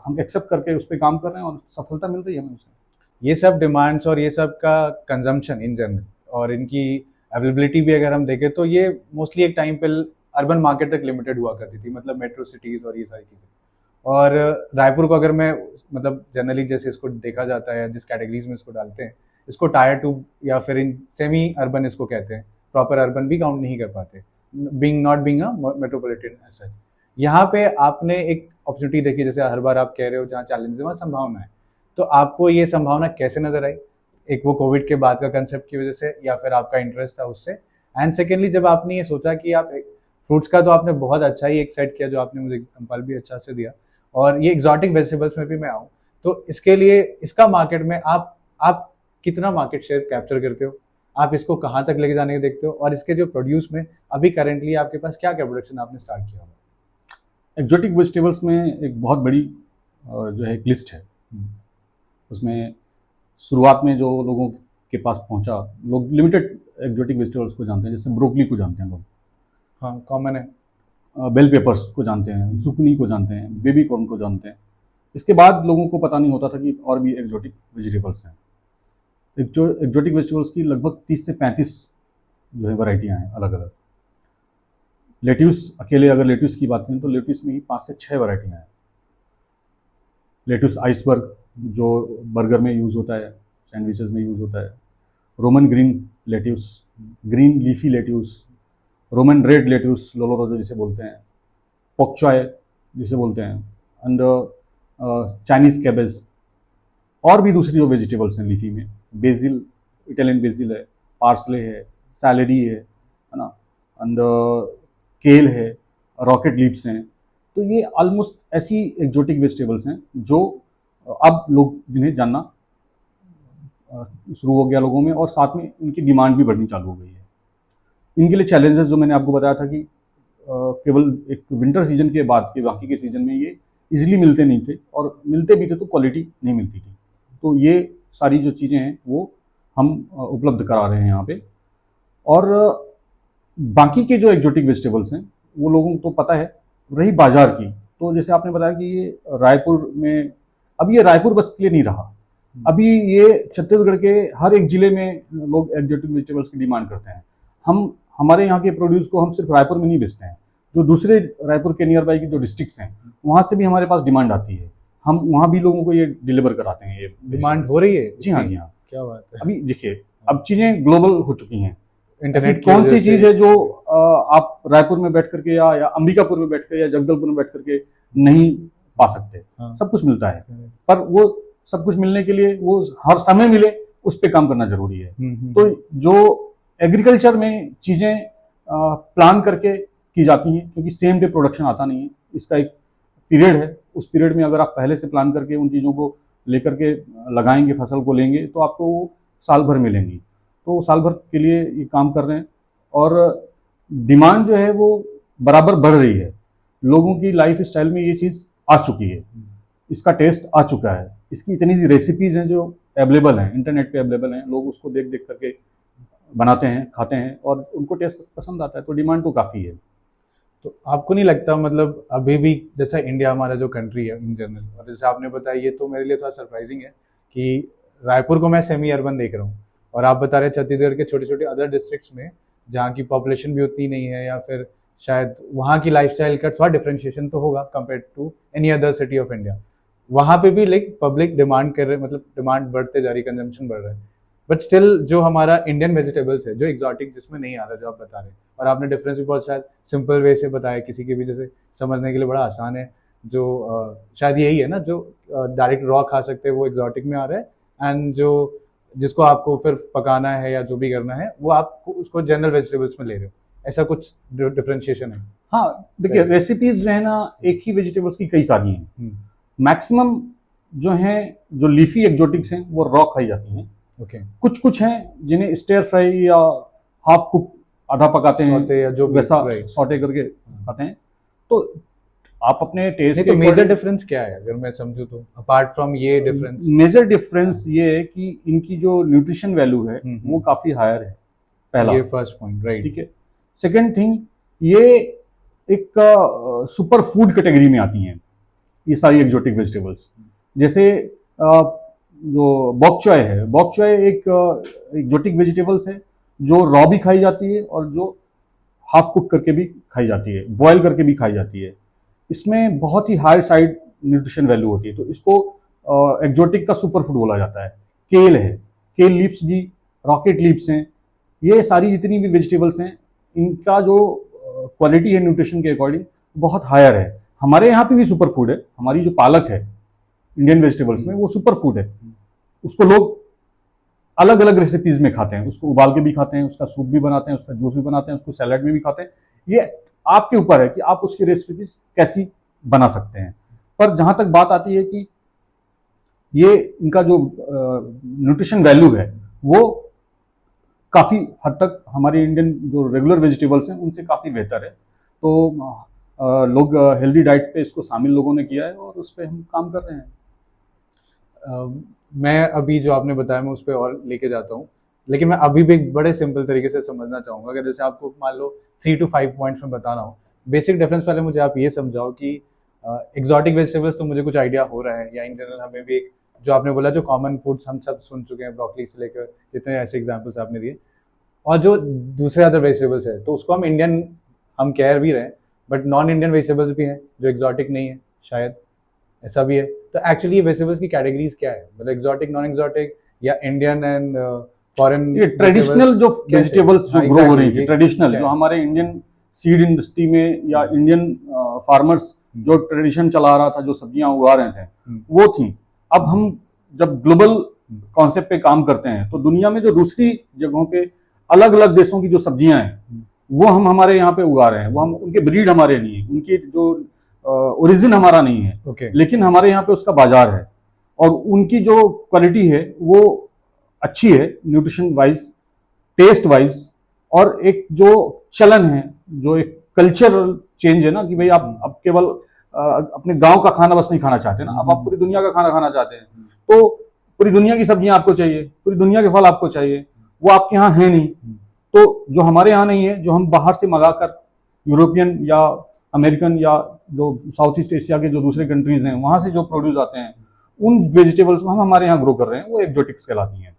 हम एक्सेप्ट करके उस पर काम कर रहे हैं, और सफलता मिल रही है हमें उसमें। ये सब डिमांड्स और ये सब का कंजम्पशन इन जनरल और इनकी अवेलेबिलिटी भी अगर हम देखें, तो ये मोस्टली एक टाइम पे अर्बन मार्केट तक लिमिटेड हुआ करती थी, मतलब मेट्रो सिटीज़ और ये सारी चीज़ें। और रायपुर को अगर मैं मतलब जनरली जैसे इसको देखा जाता है, जिस कैटेगरीज में इसको डालते हैं, इसको टायर 2 या फिर इन सेमी अर्बन इसको कहते हैं, प्रॉपर अर्बन भी काउंट नहीं कर पाते, not being a metropolitan edge. यहाँ पे आपने एक अपॉर्चुनिटी देखी, जैसे हर बार आप कह रहे हो जहाँ चैलेंज है वहाँ संभावना है, तो आपको ये संभावना कैसे नजर आई? एक वो कोविड के बाद का कंसेप्ट की वजह से, या फिर आपका इंटरेस्ट था उससे? एंड सेकेंडली, जब आपने ये सोचा कि आप फ्रूट्स का तो आपने बहुत अच्छा ही एक सेट किया, जो आपने मुझे एग्जाम्पल भी अच्छा से दिया, और ये एक्सोटिक वेजिटेबल्स में भी मैं आऊँ, तो इसके लिए इसका मार्केट में आप कितना मार्केट शेयर कैप्चर करते हो, आप इसको कहाँ तक लेके जाने के देखते हो, और इसके जो प्रोड्यूस में अभी करेंटली आपके पास क्या क्या प्रोडक्शन आपने स्टार्ट किया होगा? एक्जोटिक वेजिटेबल्स में एक बहुत बड़ी जो है एक लिस्ट है। उसमें शुरुआत में जो लोगों के पास पहुंचा, लोग लिमिटेड एक्जोटिक वेजिटेबल्स को जानते हैं, जैसे ब्रोकली को जानते हैं लोग, हाँ कॉमन है। बेल पेपर्स को जानते हैं, जुकनी को जानते हैं, बेबी कॉर्न को जानते हैं। इसके बाद लोगों को पता नहीं होता था कि और भी एक्जोटिक वेजिटेबल्स हैं। एक्जोटिक वेजिटेबल्स की लगभग 30 से 35 जो है वैरायटियाँ हैं अलग अलग। लेट्यूस, अकेले अगर लेट्यूस की बात करें तो लेट्यूस में ही 5 से 6 वैरायटियाँ हैं। लेट्यूस आइसबर्ग जो बर्गर में यूज़ होता है, सैंडविचेस में यूज़ होता है, Roman green lettuce, green leafy lettuce, Roman red lettuce लोलो रोजो जिसे बोलते हैं, पोक चॉय जिसे बोलते हैं, एंड चाइनीज़ कैबेज, और भी दूसरी जो वेजिटेबल्स हैं लीफी में, बेसिल, इटालियन बेसिल है, पार्सले है, सैलरी है ना, एंड केल है, रॉकेट लीव्स हैं। तो ये ऑलमोस्ट ऐसी एक्जोटिक वेजिटेबल्स हैं जो अब लोग जिन्हें जानना शुरू हो गया लोगों में, और साथ में इनकी डिमांड भी बढ़नी चालू हो गई है। इनके लिए चैलेंजेस जो मैंने आपको बताया था कि केवल एक विंटर सीजन के बाद के बाकी के सीजन में ये इजीली मिलते नहीं थे, और मिलते भी थे तो क्वालिटी नहीं मिलती थी। तो ये सारी जो चीज़ें हैं वो हम उपलब्ध करा रहे हैं यहाँ पे। और बाकी के जो एक्जोटिक वेजिटेबल्स हैं वो लोगों को तो पता है। रही बाजार की, तो जैसे आपने बताया कि ये रायपुर में, अब ये रायपुर बस के लिए नहीं रहा, अभी ये छत्तीसगढ़ के हर एक जिले में लोग एक्जोटिक वेजिटेबल्स की डिमांड करते हैं। हम हमारे यहाँ के प्रोड्यूस को हम सिर्फ रायपुर में नहीं बेचते हैं, जो दूसरे रायपुर के नियर बाई की जो डिस्ट्रिक्ट्स हैं वहाँ से भी हमारे पास डिमांड आती है, हम वहाँ भी लोगों को ये डिलीवर कराते हैं। ये डिमांड हो रही है? जी हाँ, जी हाँ। क्या बात है। अभी देखिए, अब चीज़ें ग्लोबल हो चुकी हैं। इंटरनेट कौन सी चीज़ है जो आप रायपुर में बैठ करके या अंबिकापुर में बैठ कर या जगदलपुर में बैठ करके नहीं पा सकते? हाँ। सब कुछ मिलता है, पर वो सब कुछ मिलने के लिए वो हर समय मिले, उस पर काम करना जरूरी है। तो जो एग्रीकल्चर में चीज़ें प्लान करके की जाती हैं, क्योंकि सेम डे प्रोडक्शन आता नहीं है, इसका एक पीरियड है। उस पीरियड में अगर आप पहले से प्लान करके उन चीज़ों को लेकर के लगाएंगे, फसल को लेंगे, तो आपको वो साल भर मिलेंगी। तो साल भर के लिए ये काम कर रहे हैं, और डिमांड जो है वो बराबर बढ़ रही है। लोगों की लाइफ स्टाइल में ये चीज़ आ चुकी है, इसका टेस्ट आ चुका है। इसकी इतनी सी रेसिपीज़ हैं जो अवेलेबल हैं, इंटरनेट पे अवेलेबल हैं, लोग उसको देख देख करके बनाते हैं, खाते हैं, और उनको टेस्ट पसंद आता है, तो डिमांड तो काफ़ी है। तो आपको नहीं लगता, मतलब अभी भी जैसा इंडिया हमारा जो कंट्री है इन जनरल, और जैसे आपने बताया, ये तो मेरे लिए थोड़ा सरप्राइजिंग है कि रायपुर को मैं सेमी अर्बन देख रहा हूँ, और आप बता रहे हैं छत्तीसगढ़ के छोटे छोटे अदर डिस्ट्रिक्ट्स में जहाँ की पॉपुलेशन भी उतनी नहीं है, या फिर शायद वहाँ की लाइफस्टाइल का थोड़ा डिफरेंशिएशन तो होगा compare to any other city of India. वहाँ पे भी लाइक पब्लिक डिमांड कर रहे, मतलब डिमांड बढ़ते जा रही, कंजम्पशन बढ़ रहा है, बट स्टिल जो हमारा इंडियन वेजिटेबल्स है जो एक्सोटिक जिसमें नहीं आ रहा, जो आप बता रहे हैं, और आपने डिफरेंस भी बहुत शायद सिंपल वे से बताया, किसी के भी जैसे समझने के लिए बड़ा आसान है, जो शायद यही है ना, जो डायरेक्ट रॉ खा सकते हैं वो एक्सोटिक में आ रहा है, एंड जो जिसको आपको फिर पकाना है या जो भी करना है वो आप उसको जनरल वेजिटेबल्स में ले रहे हो, ऐसा कुछ डिफरेंशिएशन है? हाँ, देखिए, रेसिपीज जो है ना, एक ही वेजिटेबल्स की कई सारी हैं। मैक्सिमम जो हैं, जो लीफी एक्जोटिक्स हैं, वो रॉ खाई जाती हैं। कुछ कुछ हैं जिन्हें स्टेयर फ्राई या हाफ कुक, आधा पकाते हैं, या जो वैसा सॉटे करके खाते हैं। तो आप अपने टेस्ट तो मेजर डिफरेंस क्या है अगर मैं समझूं तो, अपार्ट फ्रॉम ये डिफरेंस? मेजर डिफरेंस ये है कि इनकी जो न्यूट्रिशन वैल्यू है वो काफी हायर है, पहला, ये फर्स्ट पॉइंट, राइट। ठीक है। सेकंड थिंग, ये एक सुपर फूड कैटेगरी में आती हैं ये सारी एक्जोटिक वेजिटेबल्स। जैसे जो बॉक चॉय है, बॉक चॉय एक एक्जोटिक वेजिटेबल्स है जो रॉ भी खाई जाती है और जो हाफ कुक करके भी खाई जाती है, बॉयल करके भी खाई जाती है। इसमें बहुत ही हाई साइड न्यूट्रिशन वैल्यू होती है, तो इसको एक्जोटिक का सुपर फूड बोला जाता है। केल है, केल लीव्स भी, रॉकेट लीव्स हैं, ये सारी जितनी भी वेजिटेबल्स हैं, इनका जो क्वालिटी है न्यूट्रिशन के अकॉर्डिंग बहुत हायर है। हमारे यहाँ पे भी सुपर फूड है, हमारी जो पालक है इंडियन वेजिटेबल्स में, वो सुपर फूड है। उसको लोग अलग अलग रेसिपीज में खाते हैं, उसको उबाल के भी खाते हैं, उसका सूप भी बनाते हैं, उसका जूस भी बनाते हैं, उसको सैलड में भी खाते हैं। ये आपके ऊपर है कि आप उसकी रेसिपीज कैसी बना सकते हैं। पर जहां तक बात आती है कि ये इनका जो न्यूट्रिशन वैल्यू है वो काफ़ी हद तक हमारे इंडियन जो रेगुलर वेजिटेबल्स हैं उनसे काफ़ी बेहतर है। तो लोग हेल्दी डाइट पे इसको शामिल लोगों ने किया है और उस पर हम काम कर रहे हैं। मैं अभी जो आपने बताया मैं उस पर और लेके जाता हूँ, लेकिन मैं अभी भी एक बड़े सिंपल तरीके से समझना चाहूँगा। अगर जैसे आपको मान लो 3 to 5 पॉइंट्स में बताना हो, बेसिक डिफरेंस पहले मुझे आप ये समझाओ कि एग्जॉटिक वेजिटेबल्स तो मुझे कुछ आइडिया हो रहा है, या इन जनरल हमें भी एक जो आपने बोला जो कॉमन फूड्स हम सब सुन चुके हैं, ब्रोकली से लेकर जितने ऐसे एग्जाम्पल्स आपने दिए, और जो दूसरे अदर वेजिटेबल्स है तो उसको हम इंडियन हम कह भी रहे हैं, बट नॉन इंडियन वेजिटेबल्स भी हैं जो एग्जॉटिक नहीं है, शायद ऐसा भी है। तो एक्चुअली ये वेजिटेबल्स की कैटेगरीज क्या है, मतलब एग्जॉटिक, नॉन एग्जॉटिक, या इंडियन एंड फॉरेन? ये ट्रेडिशनल जो वेजिटेबल्स जो ग्रो हो रही थी, ट्रेडिशनल जो हमारे इंडियन सीड इंडस्ट्री में या इंडियन फार्मर्स जो ट्रेडिशन चला रहा था, जो सब्जियां उगा रहे थे, वो थी। अब हम जब ग्लोबल कॉन्सेप्ट पे काम करते हैं तो दुनिया में जो दूसरी जगहों पे अलग अलग देशों की जो सब्जियां हैं वो हम हमारे यहाँ पे उगा रहे हैं, वो हम उनके ब्रीड हमारे नहीं है, उनकी जो ओरिजिन हमारा नहीं है, लेकिन हमारे यहाँ पे उसका बाजार है और उनकी जो क्वालिटी है वो अच्छी है, न्यूट्रिशन वाइज, टेस्ट वाइज, और एक जो चलन है, जो एक कल्चरल चेंज है ना कि भाई आप अब केवल अपने गांव का खाना बस नहीं खाना चाहते ना, अब आप पूरी दुनिया का खाना खाना चाहते हैं। तो पूरी दुनिया की सब्जियां आपको चाहिए, पूरी दुनिया के फल आपको चाहिए, वो आपके यहाँ है नहीं। तो जो हमारे यहाँ नहीं है, जो हम बाहर से मंगाकर यूरोपियन या अमेरिकन या जो साउथ ईस्ट एशिया के जो दूसरे कंट्रीज हैं वहां से जो प्रोड्यूस आते हैं, उन वेजिटेबल्स को हम हमारे यहाँ ग्रो कर रहे हैं, वो एक्जोटिक्स कहलाती हैं।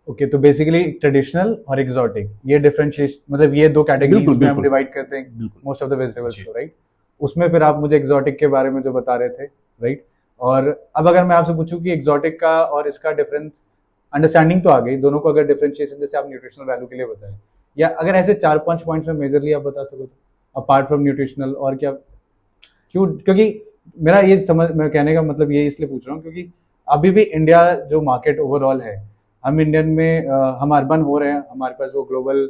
ओके, तो बेसिकली ट्रेडिशनल और एक्सोटिक, ये डिफरेंशिएशन, मतलब ये दो कैटेगरीज में हम डिवाइड करते हैं मोस्ट ऑफ द वेजिटेबल्स को, राइट? उसमें फिर आप मुझे एक्सोटिक के बारे में जो बता रहे थे, राइट? और अब अगर मैं आपसे पूछूं कि एक्सोटिक का और इसका डिफरेंस, अंडरस्टैंडिंग तो आ गई दोनों को, अगर डिफरेंशिएशन जैसे आप न्यूट्रिशनल वैल्यू के लिए बताएं, या अगर ऐसे 4-5 पॉइंट्स में मेजरली आप बता सको तो अपार्ट फ्रॉम न्यूट्रिशनल, और क्या क्यों? क्योंकि मेरा ये समझ, मैं कहने का मतलब ये इसलिए पूछ रहा हूँ क्योंकि अभी भी इंडिया जो मार्केट ओवरऑल है, हम इंडियन में हम अर्बन हो रहे हैं, हमारे पास वो ग्लोबल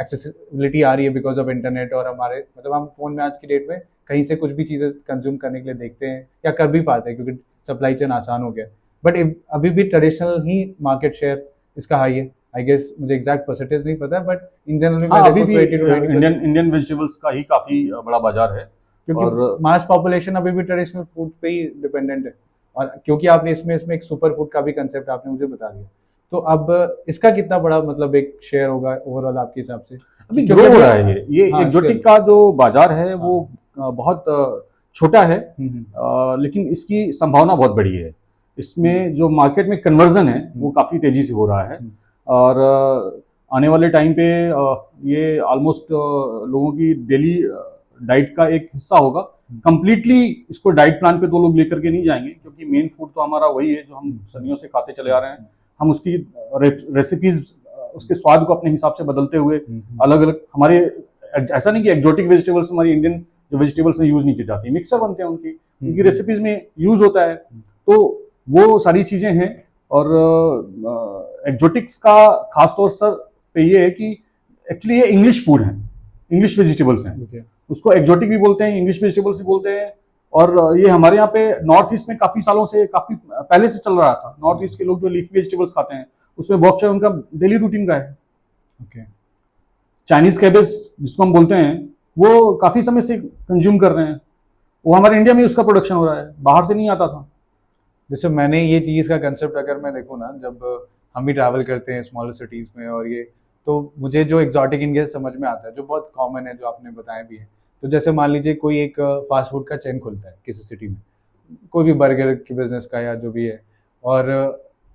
एक्सेसिबिलिटी आ रही है बिकॉज ऑफ इंटरनेट, और हमारे मतलब हम फोन में आज की डेट में कहीं से कुछ भी चीज़ें कंज्यूम करने के लिए देखते हैं या कर भी पाते हैं क्योंकि सप्लाई चेन आसान हो गया। बट अभी भी ट्रेडिशनल ही मार्केट शेयर इसका हाई है, आई गेस, मुझे एग्जैक्ट परसेंटेज नहीं पता, बट इन जनरल अभी भी इंडियन वेजिटेबल्स का ही काफी बड़ा बाजार है, क्योंकि मास पॉपुलेशन अभी भी ट्रेडिशनल फूड पे ही डिपेंडेंट है। और क्योंकि आपने इसमें एक सुपर फूड का भी कंसेप्ट आपने मुझे बता दिया, तो अब इसका कितना बड़ा मतलब एक शेयर होगा ओवरऑल आपके हिसाब से? अभी ग्रो हो रहा है ये एक्जोटिक का जो बाजार है वो बहुत छोटा है, लेकिन इसकी संभावना बहुत बड़ी है। इसमें जो मार्केट में कन्वर्जन है वो काफी तेजी से हो रहा है, और आने वाले टाइम पे ये ऑलमोस्ट लोगों की डेली डाइट का एक हिस्सा होगा। कंप्लीटली इसको डाइट प्लान पे तो लोग लेकर के नहीं जाएंगे, क्योंकि मेन फूड तो हमारा वही है जो हम सदियों से खाते चले आ रहे हैं। हम उसकी रेसिपीज, उसके स्वाद को अपने हिसाब से बदलते हुए अलग अलग, हमारे ऐसा नहीं कि एक्जोटिक वेजिटेबल्स हमारी इंडियन जो वेजिटेबल्स में यूज नहीं की जाती, मिक्सर बनते हैं उनकी रेसिपीज में यूज होता है, तो वो सारी चीजें हैं। और एक्जोटिक्स का खास तौर सर पे ये है कि एक्चुअली ये इंग्लिश फूड है, इंग्लिश वेजिटेबल्स हैं, उसको एक्जोटिक भी बोलते हैं, इंग्लिश वेजिटेबल्स भी बोलते हैं। और ये हमारे यहाँ पे नॉर्थ ईस्ट में काफी सालों से, काफी पहले से चल रहा था। नॉर्थ ईस्ट के लोग जो लीफी वेजिटेबल्स खाते हैं उसमें बॉक चॉय उनका डेली रूटीन का है। चाइनीज कैबेज जिसको हम बोलते हैं वो काफी समय से कंज्यूम कर रहे हैं, वो हमारे इंडिया में उसका प्रोडक्शन हो रहा है, बाहर से नहीं आता था। जैसे मैंने ये चीज़ का कंसेप्ट अगर मैं देखूँ ना, जब हम भी ट्रैवल करते हैं स्मॉलर सिटीज़ में, और ये तो मुझे जो एक्जॉटिक इंग्रेडिएंट्स समझ में आता है जो बहुत कॉमन है, जो आपने बताया भी है। तो जैसे मान लीजिए कोई एक फास्ट फूड का चेन खुलता है किसी सिटी में, कोई भी बर्गर की बिजनेस का या जो भी है, और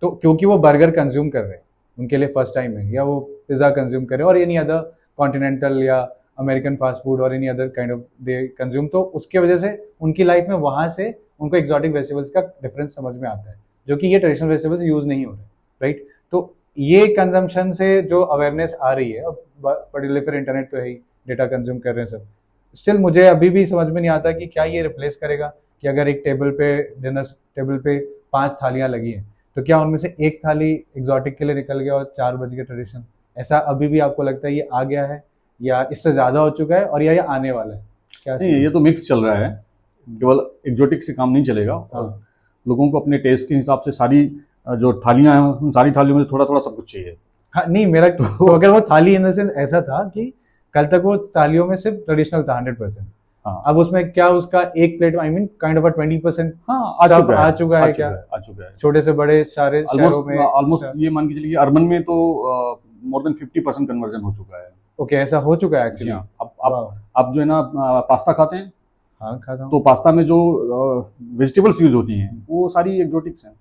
तो क्योंकि वो बर्गर कंज्यूम कर रहे हैं, उनके लिए फर्स्ट टाइम है, या वो पिज़्ज़ा कंज्यूम कर रहे हैं और एनी अदर कॉन्टिनेंटल या अमेरिकन फास्ट फूड और any other kind of they consume, तो उसके वजह से उनकी लाइफ में वहाँ से उनको एक्जॉटिक वेजिटेबल्स का डिफरेंस समझ में आता है, जो कि ये ट्रेडिशनल वेजिटेबल्स यूज़ नहीं हो रहे, राइट? तो ये कंजम्पशन से जो अवेयरनेस आ रही है, अब पर्टिकुलर फिर इंटरनेट तो है ही, डेटा कंज्यूम कर रहे हैं सब, स्टिल मुझे अभी भी समझ में नहीं आता कि क्या ये रिप्लेस करेगा कि अगर एक टेबल पे, डिनर टेबल पे 5 थालियाँ लगी हैं, तो क्या उनमें से एक थाली एक्जॉटिक के लिए निकल गया और 4 बज गए ट्रेडिशनल? ऐसा अभी भी आपको लगता है ये आ गया है, या इससे ज़्यादा हो चुका है, और या ये आने वाला है? क्या नहीं, ये तो मिक्स चल रहा है, केवल एक्जोटिक से काम नहीं चलेगा। लोगों को अपने टेस्ट के हिसाब से सारी जो थालियां हैं उन सारी थालियों में थोड़ा थोड़ा सब कुछ चाहिए। हाँ नहीं, मेरा तो अगर वो थाली इन द सेंस ऐसा था कि कल तक वो थालियों में सिर्फ ट्रेडिशनल था 100%। हाँ, अब उसमें क्या उसका एक plate I mean kind of 20% हाँ आ चुका है क्या? आ चुका है। छोटे से बड़े सारे शहरों में ऑलमोस्ट ये मान के चलिए अर्बन में तो मोर देन 50% कन्वर्जन हो चुका है। ओके, ऐसा हो चुका है एक्चुअली। अब जो है ना पास्ता खाते हैं, हाँ खाता हूँ। तो पास्ता में जो वेजिटेबल्स यूज होती हैं वो सारी एक्जोटिक्स हैं।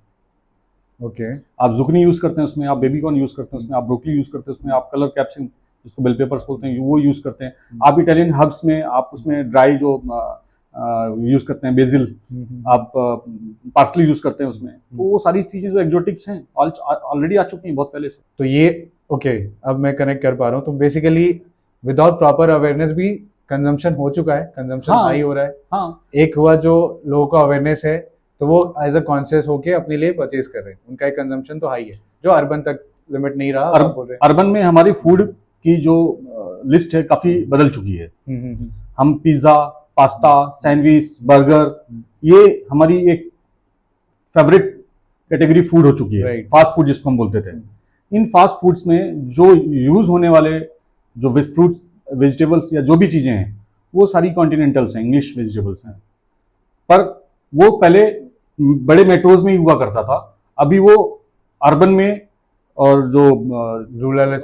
ओके, आप जुकनी यूज करते हैं उसमें, आप बेबी कॉर्न यूज करते हैं उसमें, आप ब्रोकली यूज करते हैं उसमें, आप कलर कैप्सिकम जिसको बेल पेपर्स बोलते हैं वो यूज करते हैं। आप इटालियन हर्ब्स में आप उसमें ड्राई जो यूज करते हैं बेसिल, आप पार्सली यूज करते हैं उसमें, तो वो सारी चीजें जो एक्जोटिक्स हैं ऑलरेडी आ चुकी हैं बहुत पहले से। तो ये ओके, अब मैं कनेक्ट कर पा रहा हूँ। तो बेसिकली विदाउट प्रॉपर अवेयरनेस भी कंजम्पशन हो चुका है, कंजम्पशन हाई हो रहा है। हाँ, एक हुआ जो लोगों को अवेयरनेस है तो वो एज अ कॉन्शियस होके अपने लिए परचेज कर रहे हैं, उनका एक कंजम्पशन तो हाई है जो अर्बन तक लिमिट नहीं रहा। बोल रहे अर्बन में हमारी फूड की जो लिस्ट है काफी बदल चुकी है। हम पिज्जा, पास्ता, सैंडविच, बर्गर, ये हमारी एक फेवरेट कैटेगरी फूड हो चुकी है। फास्ट फूड जिसको हम बोलते थे। इन फास्ट फूड्स में जो यूज होने वाले जो फ्रूट्स, वेजिटेबल्स या जो भी चीजें हैं वो सारी कॉन्टिनेंटल्स हैं, इंग्लिश वेजिटेबल्स हैं। पर वो पहले बड़े मेट्रोज में ही हुआ करता था, अभी वो अर्बन में और जो रूरल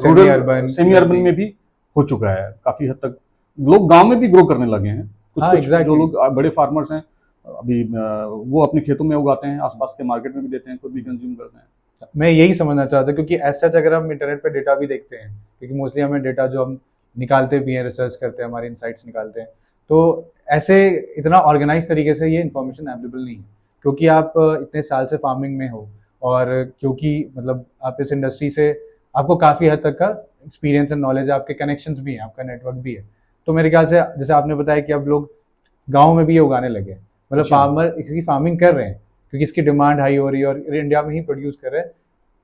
सेमी अर्बन में भी हो चुका है। काफी हद तक लोग गांव में भी ग्रो करने लगे हैं। कुछ जो लोग बड़े फार्मर्स हैं अभी वो अपने खेतों में उगाते हैं, आसपास के मार्केट में भी देते हैं, खुद भी कंज्यूम करते हैं। मैं यही समझना चाहता हूँ क्योंकि एज सच अगर हम इंटरनेट पे डेटा भी देखते हैं, क्योंकि मोस्टली हमें डेटा जो हम निकालते भी हैं, रिसर्च करते हैं, हमारे इनसाइट्स निकालते हैं, तो ऐसे इतना ऑर्गेनाइज तरीके से ये इन्फॉर्मेशन अवेलेबल नहीं है। क्योंकि आप इतने साल से फार्मिंग में हो और क्योंकि मतलब आप इस इंडस्ट्री से आपको काफ़ी हद तक का एक्सपीरियंस एंड नॉलेज है, आपके कनेक्शंस भी हैं, आपका नेटवर्क भी है। तो मेरे ख्याल से जैसे आपने बताया कि अब लोग गाँव में भी ये उगाने लगे, मतलब फार्मर इसकी फार्मिंग कर रहे हैं क्योंकि इसकी डिमांड हाई हो रही है और इंडिया में ही प्रोड्यूस कर रहे हैं।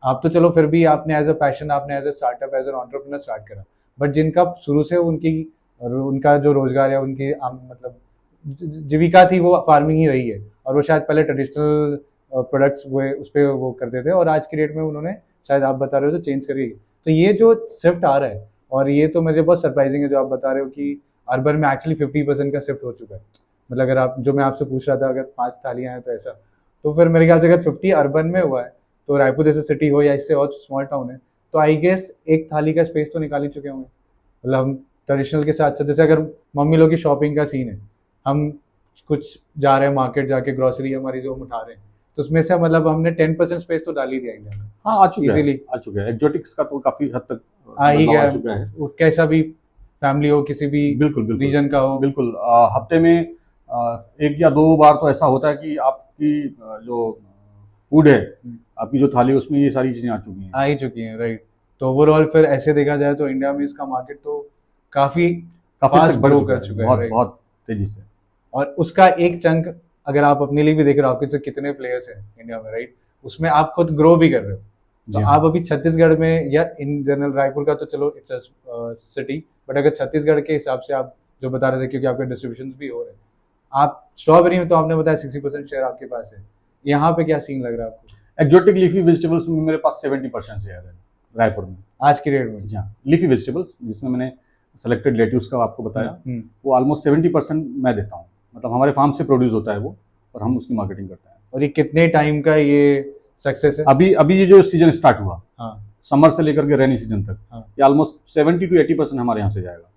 आप तो चलो फिर भी आपने एज अ पैशन, आपने as a startup, as an entrepreneur start करा, बट जिनका शुरू से उनका जो रोजगार है, उनकी मतलब जीविका थी वो फार्मिंग ही रही है, और वो शायद पहले ट्रेडिशनल प्रोडक्ट्स वो उस पर वो करते थे, और आज की डेट में उन्होंने शायद आप बता रहे हो तो चेंज करी। तो ये जो शिफ्ट आ रहा है, और ये तो मुझे बहुत सरप्राइजिंग है जो आप बता रहे हो कि अर्बन में एक्चुअली 50% का शिफ्ट हो चुका है। मतलब अगर आप जो मैं आपसे पूछ रहा था अगर 5 थालियाँ हैं तो ऐसा, तो फिर मेरे ख्याल से अगर 50 अर्बन में हुआ है तो रायपुर जैसे सिटी हो या इससे और स्मॉल टाउन है तो आई गेस एक थाली का स्पेस तो निकाल ही चुके होंगे। मतलब हम ट्रेडिशनल के साथ साथ जैसे अगर मम्मी लोग की शॉपिंग का सीन है, हम कुछ जा रहे हैं मार्केट जाके ग्रोसरी हमारी जो हम उठा रहे हैं, तो उसमें से मतलब हमने 10% स्पेस तो डाल ही दिया इंडिया में। हाँ, आ चुका है। एक्जोटिक्स का तो काफी हद तक आ ही गया है, कैसा भी फैमिली हो, किसी भी बिल्कुल रीजन का हो। बिल्कुल हफ्ते में 1 या 2 बार तो ऐसा होता है कि आपकी जो फूड है, आपकी जो थाली है उसमें ये सारी चीजें आ ही चुकी हैं, राइट। तो ओवरऑल फिर ऐसे देखा जाए तो इंडिया में इसका मार्केट तो काफी फास्ट ग्रो कर चुका है, बहुत तेजी से। और उसका एक चंक अगर आप अपने लिए भी देख रहे हो, आपके कितने प्लेयर्स हैं इंडिया में, राइट, उसमें आप खुद ग्रो भी कर रहे हो। तो आप अभी छत्तीसगढ़ में या इन जनरल रायपुर का तो चलो इट्स अ सिटी, बट अगर छत्तीसगढ़ के हिसाब से आप जो बता रहे थे क्योंकि आपके डिस्ट्रीब्यूशन भी हो रहे हैं, आप स्ट्रॉबेरी में तो आपने बताया 60% शेयर आपके पास है, यहाँ पे क्या सीन लग रहा है आपको? एक्जोटिक लीफी वेजिटेबल्स में मेरे पास 70% शेयर है रायपुर में आज की डेट में। हाँ, लीफी वेजिटेबल्स जिसमें मैंने सेलेक्टेड लेट्यूस का आपको बताया, वो ऑलमोस्ट 70% मैं देता हूँ। मतलब हमारे फार्म से प्रोड्यूस होता है वो, और हम उसकी मार्केटिंग करते हैं। और ये कितने टाइम का ये सक्सेस है? अभी ये जो सीजन स्टार्ट हुआ, हाँ, समर से लेकर के रेनी सीजन तक, हाँ, ये ऑलमोस्ट 70 to 80% हमारे यहाँ से जाएगा।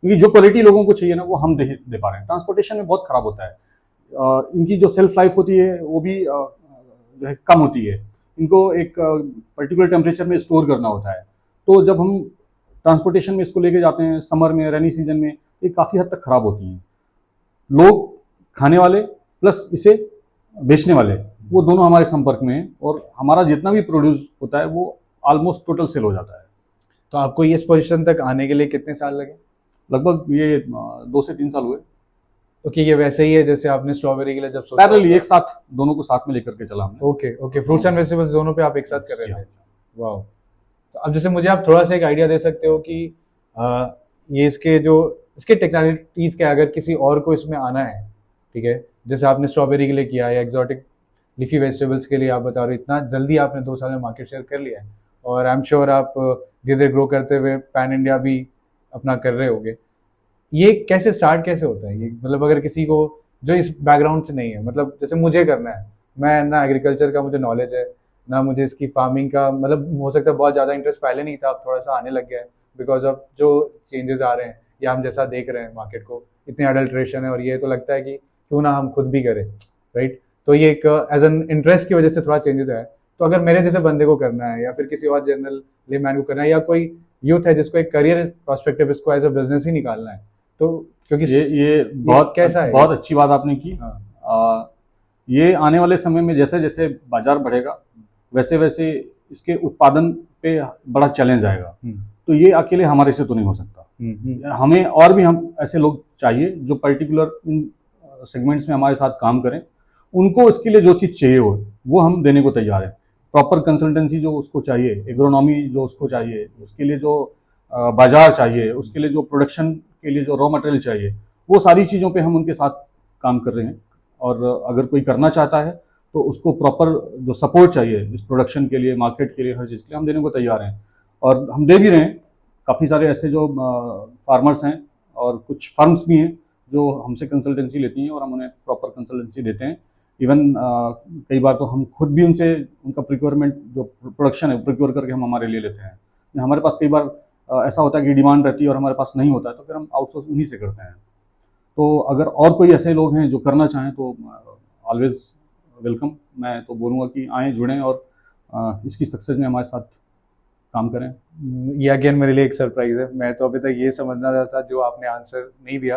क्योंकि जो क्वालिटी लोगों को चाहिए ना वो हम दे पा रहे हैं। ट्रांसपोर्टेशन में बहुत खराब होता है, इनकी जो सेल्फ लाइफ होती है वो भी जो है कम होती है। इनको एक पर्टिकुलर टेम्परेचर में स्टोर करना होता है, तो जब हम ट्रांसपोर्टेशन में इसको लेके जाते हैं समर में, रेनी सीजन में, ये काफ़ी हद तक खराब होती हैं। लोग खाने वाले प्लस इसे बेचने वाले वो दोनों हमारे संपर्क में हैं, और हमारा जितना भी प्रोड्यूस होता है वो ऑलमोस्ट टोटल सेल हो जाता है। तो आपको इस पोजीशन तक आने के लिए कितने साल लगे? लगभग ये 2 से 3 साल हुए। ओके, ये वैसे ही है जैसे आपने स्ट्रॉबेरी के लिए जब पैरेलली एक साथ दोनों को साथ में लेकर के चला हमने। ओके, फ्रूट्स एंड वेजिटेबल्स दोनों पे आप एक साथ कर रहे थे। वाह। तो अब जैसे मुझे आप थोड़ा सा एक आइडिया दे सकते हो कि ये इसके टेक्नोलॉजीज के अगर किसी और को इसमें आना है, ठीक है, जैसे आपने स्ट्रॉबेरी के लिए किया या एक्सोटिक लीफी वेजिटेबल्स के लिए आप बता रहे हो इतना जल्दी आपने 2 साल में मार्केट शेयर कर लिया है, और आई एम श्योर आप धीरे धीरे ग्रो करते हुए पैन इंडिया भी अपना कर रहे होगे। ये कैसे स्टार्ट कैसे होता है ये, मतलब अगर किसी को जो इस बैकग्राउंड से नहीं है, मतलब जैसे मुझे करना है, मैं ना एग्रीकल्चर का मुझे नॉलेज है ना मुझे इसकी फार्मिंग का, मतलब हो सकता है बहुत ज़्यादा इंटरेस्ट पहले नहीं था, अब थोड़ा सा आने लग गया है बिकॉज ऑफ जो चेंजेस आ रहे हैं या हम जैसा देख रहे हैं मार्केट को, इतनी अडल्ट्रेशन है, और ये तो लगता है कि क्यों ना हम खुद भी करें, राइट। तो ये एक एज एन इंटरेस्ट की वजह से थोड़ा चेंजेस आया। तो अगर मेरे जैसे बंदे को करना है या फिर किसी और जनरल लेमैन को करना है, या कोई यूथ है जिसको एक करियर प्रोस्पेक्टिव इसको एज अ बिजनेस ही निकालना है, तो क्योंकि ये बहुत कैसा है, बहुत अच्छी बात आपने की। हाँ। ये आने वाले समय में जैसे जैसे बाजार बढ़ेगा वैसे वैसे इसके उत्पादन पे बड़ा चैलेंज आएगा, तो ये अकेले हमारे से तो नहीं हो सकता। हमें और भी हम ऐसे लोग चाहिए जो पर्टिकुलर इन सेगमेंट्स में हमारे साथ काम करें, उनको इसके लिए जो चीज़ चाहिए हो वो हम देने को तैयार हैं। प्रॉपर कंसल्टेंसी जो उसको चाहिए, एग्रोनॉमी जो उसको चाहिए, उसके लिए जो बाजार चाहिए, उसके लिए जो प्रोडक्शन के लिए जो रॉ मटेरियल चाहिए, वो सारी चीज़ों पे हम उनके साथ काम कर रहे हैं। और अगर कोई करना चाहता है तो उसको प्रॉपर जो सपोर्ट चाहिए इस प्रोडक्शन के लिए, मार्केट के लिए, हर चीज़ के लिए हम देने को तैयार हैं, और हम दे भी रहे हैं। काफ़ी सारे ऐसे जो फार्मर्स हैं और कुछ फर्म्स भी हैं जो हमसे कंसल्टेंसी लेती हैं और हम उन्हें प्रॉपर कंसल्टेंसी देते हैं। इवन कई बार तो हम खुद भी उनसे उनका प्रिक्योरमेंट जो प्रोडक्शन है प्रिक्योर करके हम हमारे लिए लेते हैं। हमारे पास कई बार ऐसा होता है कि डिमांड रहती है और हमारे पास नहीं होता है, तो फिर हम आउटसोर्स उन्हीं से करते हैं। तो अगर और कोई ऐसे लोग हैं जो करना चाहें तो ऑलवेज वेलकम। मैं तो बोलूँगा कि आएँ, जुड़ें और इसकी सक्सेस में हमारे साथ काम करें। ये अगेन मेरे लिए एक सरप्राइज है, मैं तो अभी तक ये समझना रहा था जो आपने आंसर नहीं दिया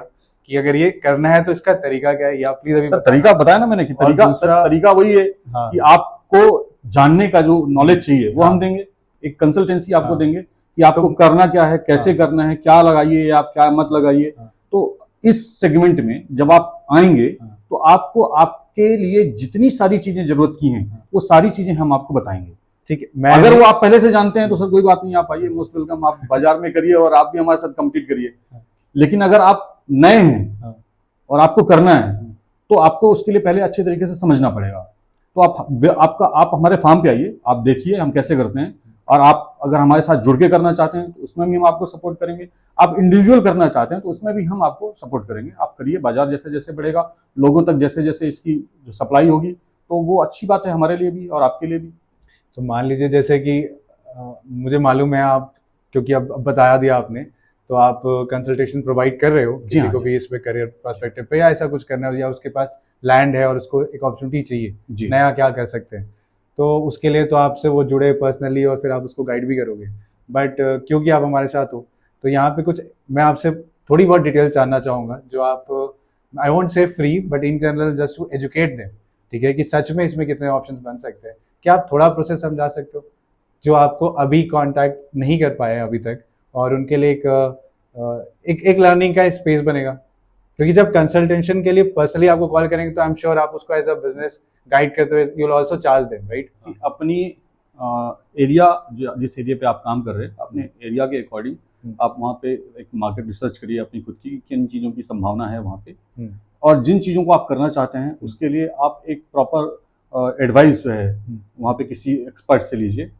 कि अगर ये करना है तो इसका तरीका क्या है, या प्लीज अभी तरीका बताया ना मैंने कि तरीका वही है। हाँ। कि आपको जानने का जो नॉलेज चाहिए वो हम देंगे, एक कंसल्टेंसी आपको देंगे कि आपको करना क्या है, कैसे करना है, क्या लगाइए आप क्या मत लगाइए। तो इस सेगमेंट में जब आप आएंगे तो आपको आपके लिए जितनी सारी चीजें जरूरत की हैं वो सारी चीजें हम आपको बताएंगे। ठीक है, अगर वो आप पहले से जानते हैं तो सर कोई बात नहीं, आप आइए, मोस्ट वेलकम, आप बाजार में करिए और आप भी हमारे साथ कम्पीट करिए। लेकिन अगर आप नए हैं और आपको करना है तो आपको उसके लिए पहले अच्छे तरीके से समझना पड़ेगा। तो आप हमारे फार्म पे आइए, आप देखिए हम कैसे करते हैं, और आप अगर हमारे साथ जुड़ के करना चाहते हैं तो उसमें भी हम आपको सपोर्ट करेंगे। आप इंडिविजुअल करना चाहते हैं तो उसमें भी हम आपको सपोर्ट करेंगे। आप करिए, बाजार जैसे जैसे बढ़ेगा, लोगों तक जैसे जैसे इसकी जो सप्लाई होगी तो वो अच्छी बात है हमारे लिए भी और आपके लिए भी। तो मान लीजिए जैसे कि मुझे मालूम है आप, क्योंकि अब बता दिया आपने, तो आप कंसल्टेशन प्रोवाइड कर रहे हो किसी को भी इस पे करियर पर्सपेक्टिव पे, या ऐसा कुछ करना है, या उसके पास लैंड है और उसको एक अपॉर्चुनिटी चाहिए नया क्या कर सकते हैं, तो उसके लिए तो आपसे वो जुड़े पर्सनली और फिर आप उसको गाइड भी करोगे। बट क्योंकि आप हमारे साथ हो तो यहाँ पे कुछ मैं आपसे थोड़ी बहुत डिटेल जानना चाहूँगा, जो आप, I won't say free but in general just to educate them, ठीक है, कि सच में इसमें कितने ऑप्शंस बन सकते हैं। क्या आप थोड़ा प्रोसेस समझा सकते हो जो आपको अभी कांटेक्ट नहीं कर पाए अभी तक, और उनके लिए एक लर्निंग का स्पेस बनेगा, क्योंकि जब कंसल्टेशन के लिए पर्सनली आपको कॉल करेंगे तो आई एम श्योर आप उसको एज अ बिजनेस गाइड करते हुए you will also charge them, right. अपनी एरिया, जिस एरिया पे आप काम कर रहे हैं, अपने एरिया के अकॉर्डिंग आप वहाँ पे एक मार्केट रिसर्च करिए अपनी खुद की, किन चीज़ों की संभावना है वहाँ पे, और जिन चीज़ों को आप करना चाहते हैं उसके लिए आप एक प्रॉपर एडवाइस जो है वहाँ पे किसी एक्सपर्ट से लीजिए।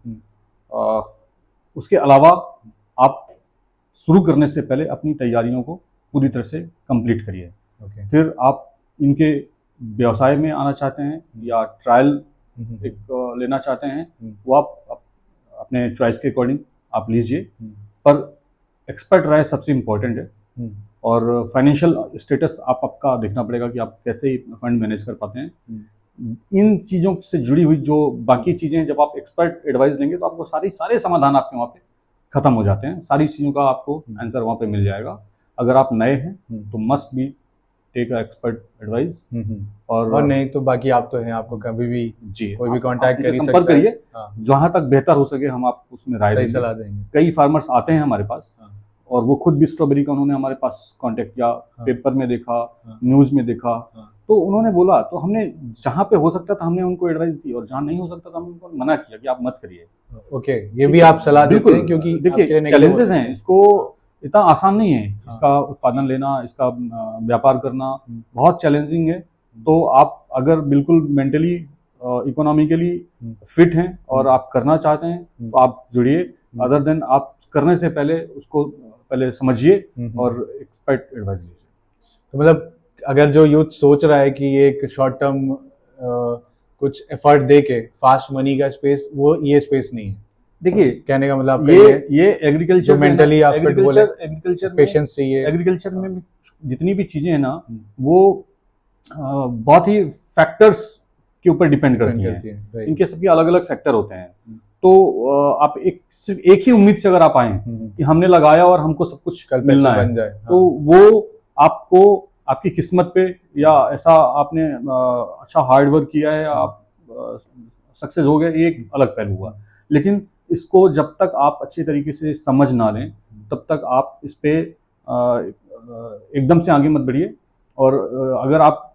उसके अलावा आप शुरू करने से पहले अपनी तैयारियों को पूरी तरह से कंप्लीट करिए। फिर आप इनके व्यवसाय में आना चाहते हैं या ट्रायल एक लेना चाहते हैं, वो आप अपने चॉइस के अकॉर्डिंग आप लीजिए, पर एक्सपर्ट राय सबसे इम्पोर्टेंट है। और फाइनेंशियल स्टेटस आपका देखना पड़ेगा कि आप कैसे फंड मैनेज कर पाते हैं। इन चीज़ों से जुड़ी हुई जो बाकी चीज़ें, जब आप एक्सपर्ट एडवाइस लेंगे तो आपको सारे समाधान आपके वहाँ पे खत्म हो जाते हैं, सारी चीज़ों का आपको आंसर वहाँ पे मिल जाएगा। अगर आप नए हैं तो must be take expert advice, और नहीं तो बाकी आप तो हैं, आपको कभी भी कोई भी कांटेक्ट कर संपर्क करिए, जहाँ तक बेहतर हो सके हम आपको उसमें राय देंगे, सलाह देंगे। कई फार्मर्स आते हैं हमारे पास और वो खुद भी स्ट्रॉबेरी का उन्होंने हमारे पास कांटेक्ट किया, पेपर में देखा, न्यूज़ में देखा, तो उन्होंने बोला, तो हमने जहाँ पे हो सकता था हमने उनको एडवाइस दी, और जहाँ नहीं हो सकता था हमने उनको मना किया कि आप मत करिए। ओके, ये भी आप सलाह देते हैं, क्योंकि देखिए चैलेंजेस हैं, इसको इतना आसान नहीं है, इसका उत्पादन लेना, इसका व्यापार करना बहुत चैलेंजिंग है। तो आप अगर बिल्कुल मेंटली इकोनॉमिकली फिट हैं और आप करना चाहते हैं तो आप जुड़िए, अदर देन आप करने से पहले उसको पहले समझिए और एक्सपर्ट एडवाइस लीजिए। तो मतलब अगर जो यूथ सोच रहा है कि ये एक शॉर्ट टर्म कुछ एफर्ट दे के फास्ट मनी का स्पेस, वो ये स्पेस नहीं है। देखिए कहने का मतलब आपका ये एग्रीकल्चर मेंटली आप फिट बोले, एग्रीकल्चर पेशेंस चाहिए। एग्रीकल्चर में जितनी भी चीजें हैं ना वो बहुत ही फैक्टर्स के ऊपर डिपेंड करती हैं। इनके सबके अलग अलग फैक्टर होते हैं। तो आप सिर्फ एक ही उम्मीद से अगर आप आए कि हमने लगाया और हमको सब कुछ मिलना है, तो वो आपको आपकी किस्मत पे या ऐसा आपने अच्छा हार्ड वर्क किया है, आप सक्सेस हो गए, ये एक अलग पहलू हुआ। लेकिन इसको जब तक आप अच्छे तरीके से समझ ना लें तब तक आप इस पे एकदम से आगे मत बढ़िए। और अगर आप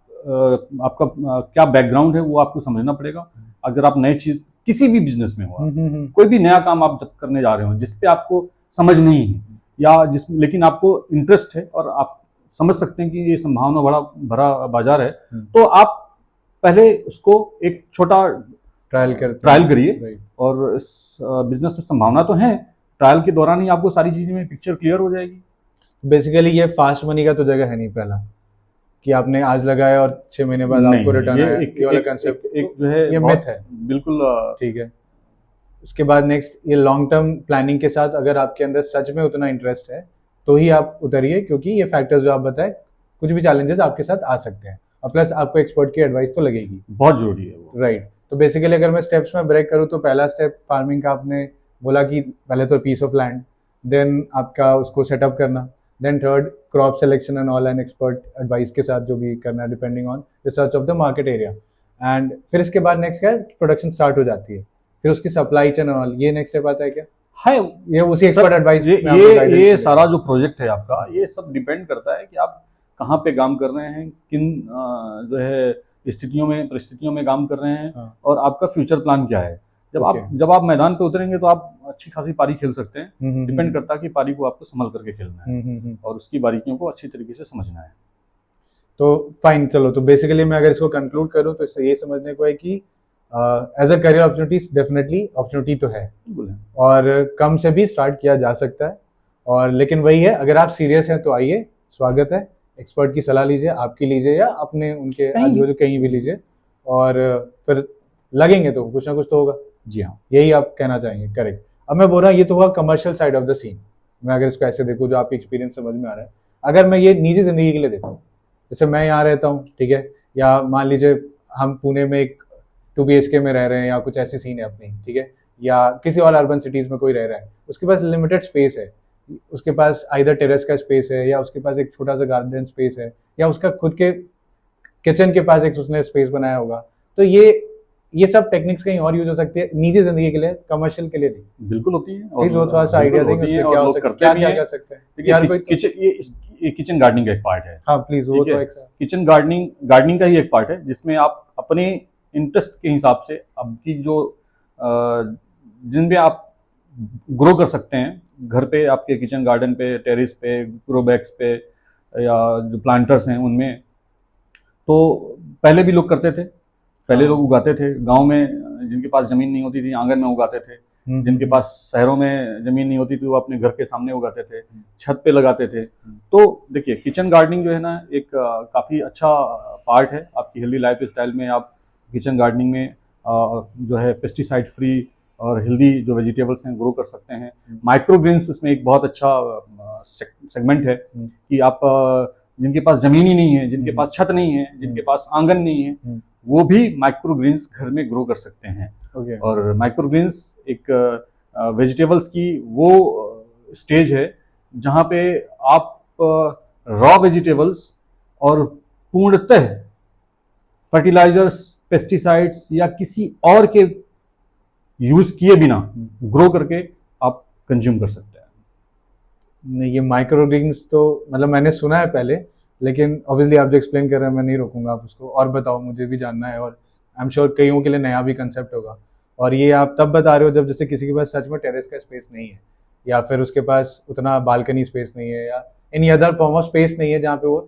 आपका क्या बैकग्राउंड है वो आपको समझना पड़ेगा। अगर आप नई चीज किसी भी बिजनेस में हो, कोई भी नया काम आप जब करने जा रहे हो जिसपे आपको समझ नहीं है या लेकिन आपको इंटरेस्ट है और आप समझ सकते हैं कि ये संभावना बड़ा भरा बाजार है, तो आप पहले उसको एक छोटा ट्रायल करिए। और इस बिजनेस में संभावना तो है, ट्रायल के दौरान ही आपको सारी चीजें में पिक्चर क्लियर हो जाएगी। बेसिकली ये फास्ट मनी का तो जगह है नहीं पहला कि आपने आज लगाया और 6 महीने बाद आपको रिटर्न आया। ये वाला कांसेप्ट एक जो है ये मिथ है। बिल्कुल ठीक है। उसके बाद नेक्स्ट ये लॉन्ग टर्म प्लानिंग के साथ अगर आपके अंदर सच में उतना इंटरेस्ट है तो ही आप उतरिए, क्योंकि ये फैक्टर्स जो आप बताए कुछ भी चैलेंजेस आपके साथ आ सकते हैं और प्लस आपको एक्सपर्ट की एडवाइस तो लगेगी, बहुत जरूरी है वो। राइट। तो बेसिकली अगर मैं स्टेप्स में ब्रेक करूँ तो पहला स्टेप फार्मिंग का आपने बोला कि पहले तो पीस ऑफ लैंड, देन आपका उसको सेटअप करना, then third crop selection and all and expert advice के साथ जो भी करना है depending on research of the market area. And फिर इसके बाद नेक्स्ट क्या है, प्रोडक्शन स्टार्ट हो जाती है, फिर उसकी सप्लाई चेन ऑल, ये नेक्स्ट स्टेप आता है क्या? है ये उसी एक्सपर्ट एडवाइस। ये सारा जो प्रोजेक्ट है आपका, ये सब डिपेंड करता है कि आप कहाँ पे काम कर रहे हैं, किन जो है परिस्थितियों में काम कर रहे हैं और आपका फ्यूचर प्लान क्या है। जब आप मैदान पे उतरेंगे तो आप अच्छी खासी पारी खेल सकते हैं। डिपेंड करता है कि पारी को आपको संभल करके खेलना है और उसकी बारीकियों को अच्छी तरीके से समझना है। तो फाइन, चलो तो बेसिकली मैं अगर इसको कंक्लूड करूँ तो इससे ये समझने को है कि as a career opportunity definitely opportunity तो है और कम से भी स्टार्ट किया जा सकता है। और लेकिन वही है, अगर आप सीरियस हैं तो आइए, स्वागत है। एक्सपर्ट की सलाह लीजिए, आपकी लीजिए या अपने उनके आजू कहीं भी लीजिए, और फिर लगेंगे तो कुछ ना कुछ तो होगा। जी हाँ, यही आप कहना चाहेंगे, करेक्ट। अब मैं बोल रहा हूँ ये तो हुआ commercial side of the scene. मैं अगर इसको ऐसे देखूँ जो आपकी एक्सपीरियंस समझ में आ रहा है, अगर मैं ये निजी जिंदगी के लिए देखूँ, जैसे मैं यहाँ रहता हूँ, ठीक है, या मान लीजिए हम पुणे में एक 2 BHK में रह रहे हैं या कुछ ऐसी सीन है अपनी, ठीक है, या किसी और अर्बन सिटीज में कोई रह रहा है, उसके पास लिमिटेड स्पेस है, उसके पास आइदर टेरेस का स्पेस है या उसके पास एक छोटा सा गार्डन स्पेस है या उसका खुद के किचन के पास एक उसने स्पेस बनाया होगा। तो ये सब टेक्निक्स कहीं और यूज हो सकती है निजी जिंदगी के लिए, कमर्शियल के लिए नहीं। बिल्कुल होती है। और थोड़ा सा आइडिया देंगे उसमें क्या हो सकता है, क्या कर सकते हैं यार। कोई किचन गार्डनिंग का एक पार्ट है। हाँ प्लीज, वो तो एक किचन गार्डनिंग का ही एक पार्ट है जिसमें आप अपने इंटरेस्ट के हिसाब से आपकी जो जिनमें आप ग्रो कर सकते हैं, घर पे, आपके किचन गार्डन पे, टेरेस पे, ग्रो बैग्स पे या जो प्लांटर्स हैं उनमें। तो पहले भी लोग करते थे, पहले लोग उगाते थे। गांव में जिनके पास जमीन नहीं होती थी आंगन में उगाते थे, जिनके पास शहरों में जमीन नहीं होती थी वो अपने घर के सामने उगाते थे, छत पे लगाते थे। तो देखिए किचन गार्डनिंग जो है ना एक काफ़ी अच्छा पार्ट है आपकी हेल्दी लाइफ स्टाइल में। आप किचन गार्डनिंग में जो है पेस्टिसाइड फ्री और हेल्दी जो वेजिटेबल्स हैं ग्रो कर सकते हैं। माइक्रो ग्रीन्स उसमें एक बहुत अच्छा सेगमेंट है कि आप जिनके पास जमीन ही नहीं है, जिनके पास छत नहीं है, जिनके पास आंगन नहीं है, वो भी माइक्रो ग्रीन्स घर में ग्रो कर सकते हैं। और माइक्रो ग्रीन्स एक वेजिटेबल्स की वो स्टेज है जहाँ पे आप रॉ वेजिटेबल्स और पूर्णतः फर्टिलाइजर्स, पेस्टिसाइड्स या किसी और के यूज किए बिना ग्रो करके आप कंज्यूम कर सकते हैं। नहीं, ये माइक्रो ग्रीन्स तो मतलब मैंने सुना है पहले, लेकिन ऑब्वियसली आप जो एक्सप्लेन कर रहे हैं मैं नहीं रोकूंगा, आप उसको और बताओ, मुझे भी जानना है। और आई एम श्योर कईयों के लिए नया भी कंसेप्ट होगा। और ये आप तब बता रहे हो जब जैसे किसी के पास सच में टेरेस का स्पेस नहीं है या फिर उसके पास उतना बालकनी स्पेस नहीं है या any other form of space नहीं है जहाँ पे वो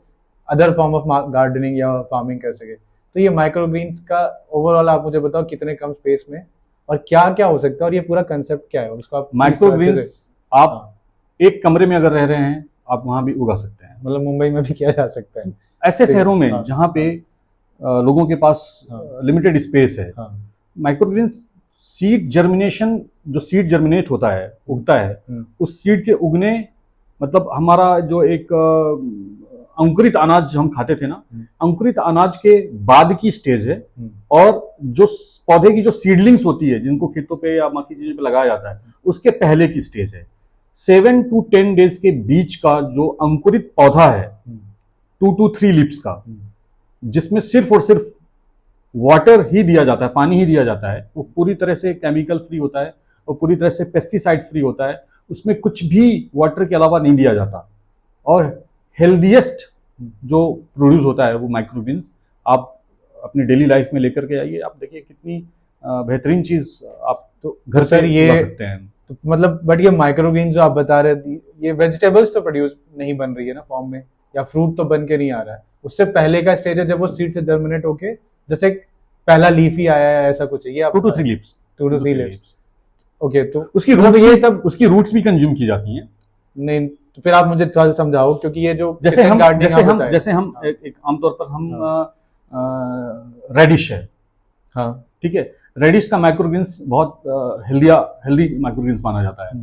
अदर फॉर्म ऑफ गार्डनिंग या फार्मिंग कर सके। तो ये माइक्रोग्रीन्स का ओवरऑल आप मुझे बताओ कितने कम स्पेस में और क्या क्या हो सकता है, और ये पूरा कंसेप्ट क्या है उसका? माइक्रोग्रीन्स आप एक कमरे में अगर रह रहे हैं, आप वहां भी उगा सकते हैं। मतलब मुंबई में भी किया जा सकता है ऐसे शहरों में जहाँ पे लोगों के पास लिमिटेड स्पेस है। माइक्रोग्रीन्स सीड जर्मिनेशन, जो सीड जर्मिनेट होता है, उगता है, उस सीड के उगने, मतलब हमारा जो एक अंकुरित अनाज हम खाते थे ना, अंकुरित अनाज के बाद की स्टेज है, और जो पौधे की जो सीडलिंग्स होती है जिनको खेतों पे या बाकी चीजों पे लगाया जाता है, उसके पहले की स्टेज है। 7 to 10 डेज के बीच का जो अंकुरित पौधा है, 2 to 3 लीव्स का, जिसमें सिर्फ और सिर्फ वाटर ही दिया जाता है, पानी ही दिया जाता है, वो पूरी तरह से केमिकल फ्री होता है और पूरी तरह से पेस्टिसाइड फ्री होता है, उसमें कुछ भी वाटर के अलावा नहीं दिया जाता, और हेल्दीएस्ट जो प्रोड्यूस होता है वो माइक्रोग्रीन्स। आप अपनी डेली लाइफ में लेकर के आइए, आप देखिए कितनी बेहतरीन चीज आप तो घर सर पे ये ला सकते हैं। तो मतलब बट ये माइक्रोग्रीन जो आप बता रहे थे, ये वेजिटेबल्स तो प्रोड्यूस नहीं बन रही है ना फॉर्म में, या फ्रूट तो बन के नहीं आ रहा है, उससे पहले का स्टेज है जब वो सीड से जर्मिनेट होके जैसे पहला लीफ ही आया है, ऐसा कुछ है? ये 2 to 3 leaves, 2 to 3 leaves. Okay, तो उसकी मतलब रूट्स ये भी तब उसकी रूट्स भी कंज्यूम की जाती हैं। नहीं, तो फिर आप मुझे थोड़ा सा समझाओ, क्योंकि ये जो जैसे kitchen हम gardening आप बताए। जैसे हम एक आमतौर पर हम रेडिश है, हाँ ठीक है, रेडिश का माइक्रोग्रीन्स बहुत हेल्दी माइक्रोग्रीन्स माना जाता है।